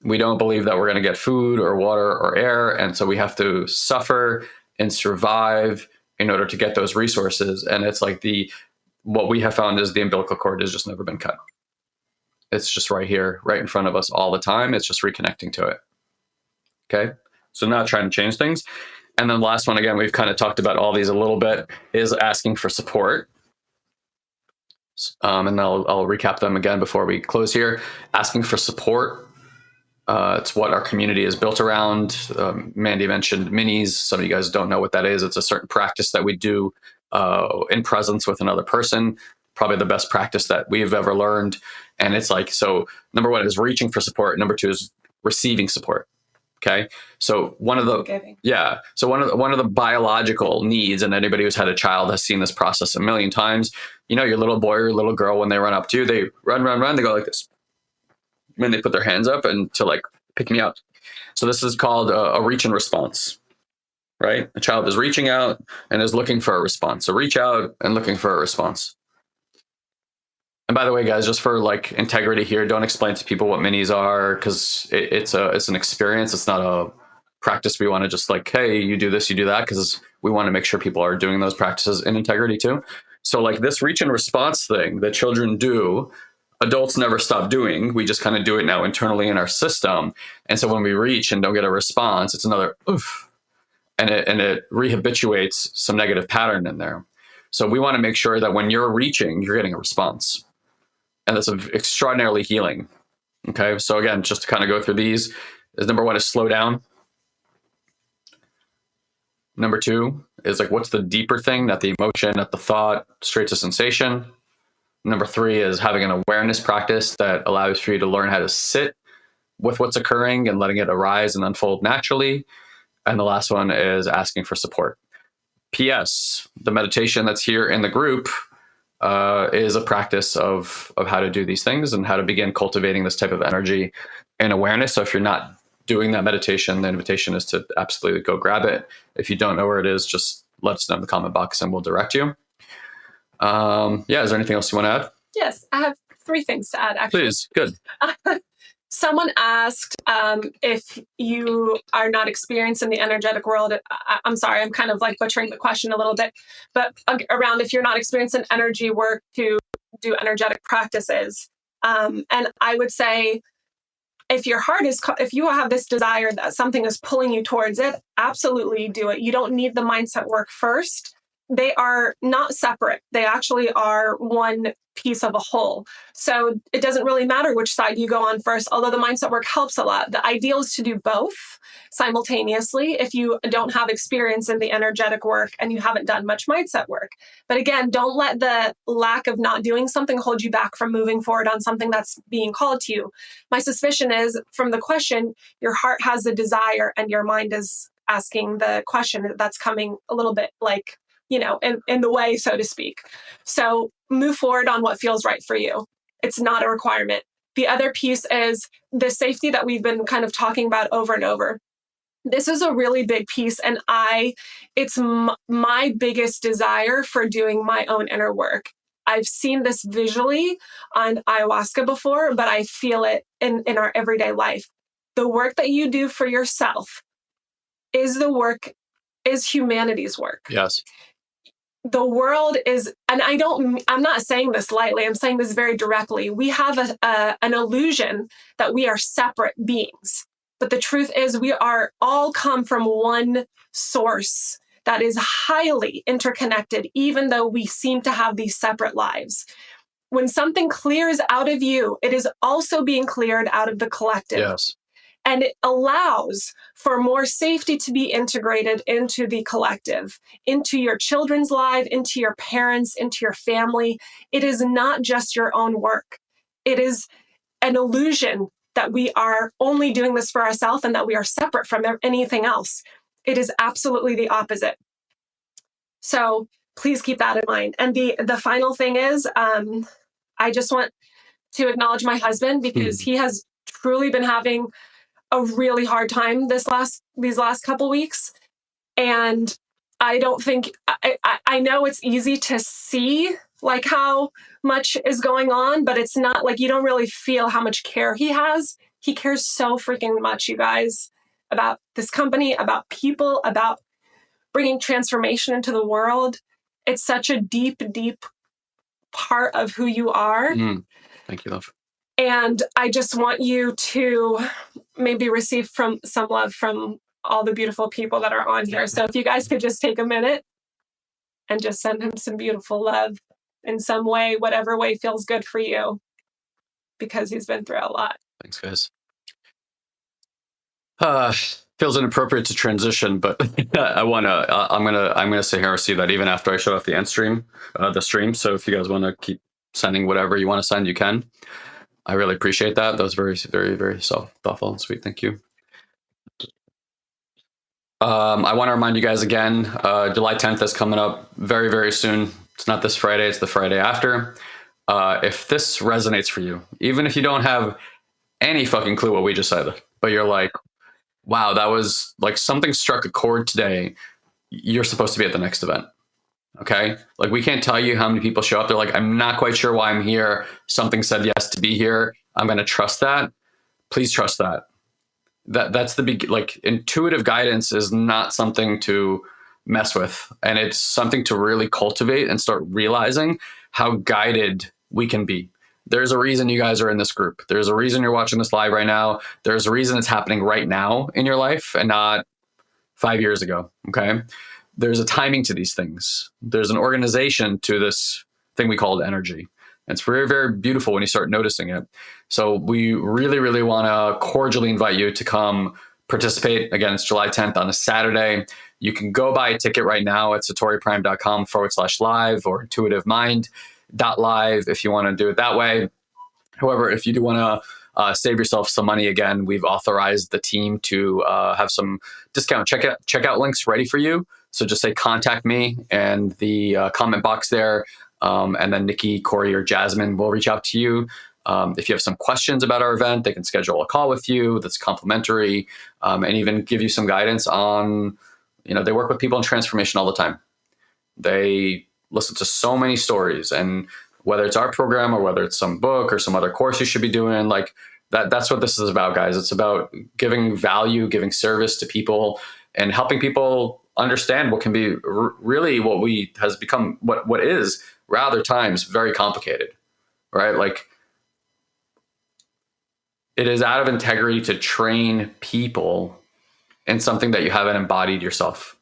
[SPEAKER 1] We don't believe that we're going to get food or water or air. And so we have to suffer and survive in order to get those resources. And it's like what we have found is the umbilical cord has just never been cut. It's just right here, right in front of us all the time. It's just reconnecting to it. Okay. So not trying to change things. And then the last one, again, we've kind of talked about all these a little bit, is asking for support. And I'll recap them again before we close here. Asking for support. It's what our community is built around. Mandy mentioned minis. Some of you guys don't know what that is. It's a certain practice that we do in presence with another person. Probably the best practice that we've ever learned. And it's like, so number 1 is reaching for support. Number 2 is receiving support. Okay. So one of the biological needs, and anybody who's had a child has seen this process a million times. Your little boy or little girl, when they run up to you, they run, they go like this. And they put their hands up and to like pick me up. So this is called a reach and response, right? A child is reaching out and is looking for a response. So reach out and looking for a response. And by the way, guys, just for like integrity here, don't explain to people what minis are, because it's an experience. It's not a practice. We want to just like, hey, you do this, you do that, because we want to make sure people are doing those practices in integrity too. So like this reach and response thing that children do, adults never stop doing. We just kind of do it now internally in our system. And so when we reach and don't get a response, it's another oof. and it rehabituates some negative pattern in there. So we want to make sure that when you're reaching, you're getting a response. And that's extraordinarily healing. Okay. So again, just to kind of go through these, is number one is slow down. Number two is like, what's the deeper thing, not the emotion, not the thought, straight to sensation. Number three is having an awareness practice that allows for you to learn how to sit with what's occurring and letting it arise and unfold naturally. And the last one is asking for support. P.S. The meditation that's here in the group is a practice of how to do these things and how to begin cultivating this type of energy and awareness. So if you're not doing that meditation, the invitation is to absolutely go grab it. If you don't know where it is, just let us know in the comment box and we'll direct you. Yeah, is there anything else you want to add?
[SPEAKER 2] Yes, I have 3 things to add, actually.
[SPEAKER 1] Please, good.
[SPEAKER 2] Someone asked if you are not experienced in the energetic world. I'm sorry, I'm kind of like butchering the question a little bit, but around if you're not experienced in energy work to do energetic practices. And I would say, if your heart is, if you have this desire that something is pulling you towards it, absolutely do it. You don't need the mindset work first. They are not separate. They actually are one piece of a whole. So it doesn't really matter which side you go on first, although the mindset work helps a lot. The ideal is to do both simultaneously if you don't have experience in the energetic work and you haven't done much mindset work. But again, don't let the lack of not doing something hold you back from moving forward on something that's being called to you. My suspicion is from the question, your heart has the desire and your mind is asking the question that's coming a little bit like, you know, in the way, so to speak. So move forward on what feels right for you. It's not a requirement. The other piece is the safety that we've been kind of talking about over and over. This is a really big piece, and it's my biggest desire for doing my own inner work. I've seen this visually on ayahuasca before, but I feel it in our everyday life. The work that you do for yourself is humanity's work.
[SPEAKER 1] Yes.
[SPEAKER 2] The world is, and I'm not saying this lightly, I'm saying this very directly. We have an illusion that we are separate beings. But the truth is we are all come from one source that is highly interconnected, even though we seem to have these separate lives. When something clears out of you, it is also being cleared out of the collective.
[SPEAKER 1] Yes.
[SPEAKER 2] And it allows for more safety to be integrated into the collective, into your children's life, into your parents, into your family. It is not just your own work. It is an illusion that we are only doing this for ourselves and that we are separate from anything else. It is absolutely the opposite. So please keep that in mind. And the final thing is, I just want to acknowledge my husband because he has truly been having a really hard time these last couple weeks. And I don't think, I know it's easy to see like how much is going on, but it's not like you don't really feel how much care he has. He cares so freaking much, you guys, about this company, about people, about bringing transformation into the world. It's such a deep, deep part of who you are.
[SPEAKER 1] Thank you, love.
[SPEAKER 2] And I just want you to maybe receive some love from all the beautiful people that are on here. So if you guys could just take a minute and just send him some beautiful love in some way, whatever way feels good for you, because he's been through a lot.
[SPEAKER 1] Thanks, guys. Feels inappropriate to transition, but I'm gonna sit here and see that even after I shut off the end stream, the stream. So if you guys want to keep sending whatever you want to send, you can. I really appreciate that. That was very, very, very thoughtful and sweet. Thank you. I want to remind you guys again, July 10th is coming up very, very soon. It's not this Friday, it's the Friday after. If this resonates for you, even if you don't have any fucking clue what we just said, but you're like, wow, that was like something struck a chord today, you're supposed to be at the next event. Okay. Like we can't tell you how many people show up. They're like, I'm not quite sure why I'm here. Something said yes to be here. I'm going to trust that. Please trust that. That's the big, like intuitive guidance is not something to mess with. And it's something to really cultivate and start realizing how guided we can be. There's a reason you guys are in this group. There's a reason you're watching this live right now. There's a reason it's happening right now in your life and not 5 years ago. Okay. There's a timing to these things. There's an organization to this thing we call energy. And it's very, very beautiful when you start noticing it. So we really, really want to cordially invite you to come participate. Again, it's July 10th on a Saturday. You can go buy a ticket right now at satoriprime.com/live or intuitivemind.live if you want to do it that way. However, if you do want to save yourself some money, again, we've authorized the team to have some discount checkout links ready for you. So just say contact me and the comment box there. And then Nikki, Corey, or Jasmine will reach out to you. If you have some questions about our event, they can schedule a call with you that's complimentary, and even give you some guidance on, they work with people in transformation all the time. They listen to so many stories, and whether it's our program or whether it's some book or some other course you should be doing, like that's what this is about, guys. It's about giving value, giving service to people, and helping people understand what can be really has become what is rather times very complicated, right? Like, it is out of integrity to train people in something that you haven't embodied yourself.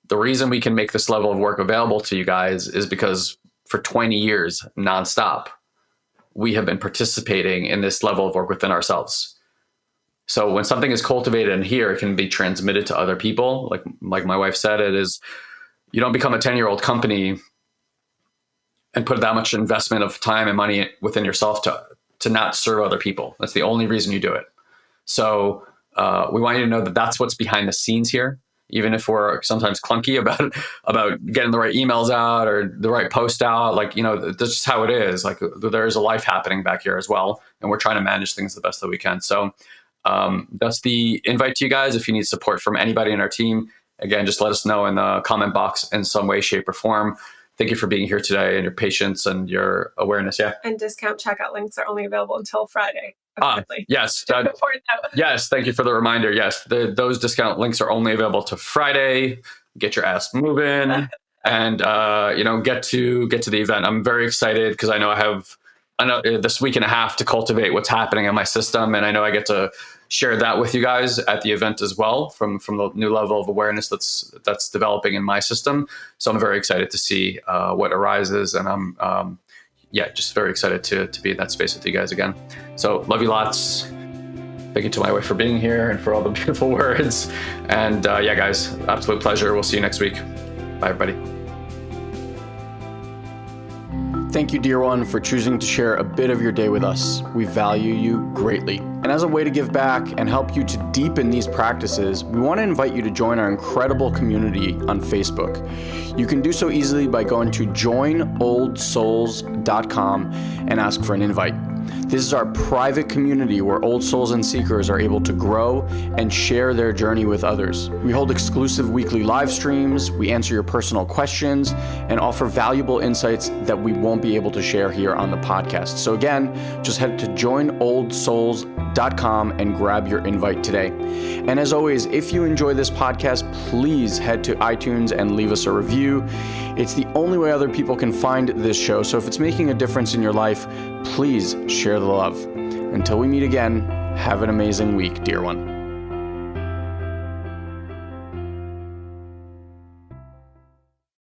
[SPEAKER 1] The reason we can make this level of work available to you guys is because for 20 years nonstop, we have been participating in this level of work within ourselves. So when something is cultivated in here, it can be transmitted to other people. Like my wife said, it is, you don't become a 10-year-old company and put that much investment of time and money within yourself to not serve other people. That's the only reason you do it. So we want you to know that that's what's behind the scenes here. Even if we're sometimes clunky about getting the right emails out or the right post out, that's just how it is. Like, there's a life happening back here as well. And we're trying to manage things the best that we can. So that's the invite to you guys. If you need support from anybody in our team, again, just let us know in the comment box in some way, shape, or form. Thank you for being here today and your patience and your awareness. Yeah.
[SPEAKER 2] And discount checkout links are only available until Friday.
[SPEAKER 1] Yes. Yes. Thank you for the reminder. Yes. Those discount links are only available to Friday. Get your ass moving and, get to the event. I'm very excited because I know this week and a half to cultivate what's happening in my system. And I know I get to share that with you guys at the event as well from the new level of awareness that's developing in my system. So I'm very excited to see what arises. And I'm, just very excited to be in that space with you guys again. So love you lots. Thank you to my wife for being here and for all the beautiful words. And guys, absolute pleasure. We'll see you next week. Bye, everybody.
[SPEAKER 3] Thank you, dear one, for choosing to share a bit of your day with us. We value you greatly. And as a way to give back and help you to deepen these practices, we want to invite you to join our incredible community on Facebook. You can do so easily by going to joinoldsouls.com and ask for an invite. This is our private community where old souls and seekers are able to grow and share their journey with others. We hold exclusive weekly live streams, we answer your personal questions, and offer valuable insights that we won't be able to share here on the podcast. So again, just head to joinoldsouls.com and grab your invite today. And as always, if you enjoy this podcast, please head to iTunes and leave us a review. It's the only way other people can find this show. So if it's making a difference in your life, please share the love. Until we meet again, have an amazing week, dear one.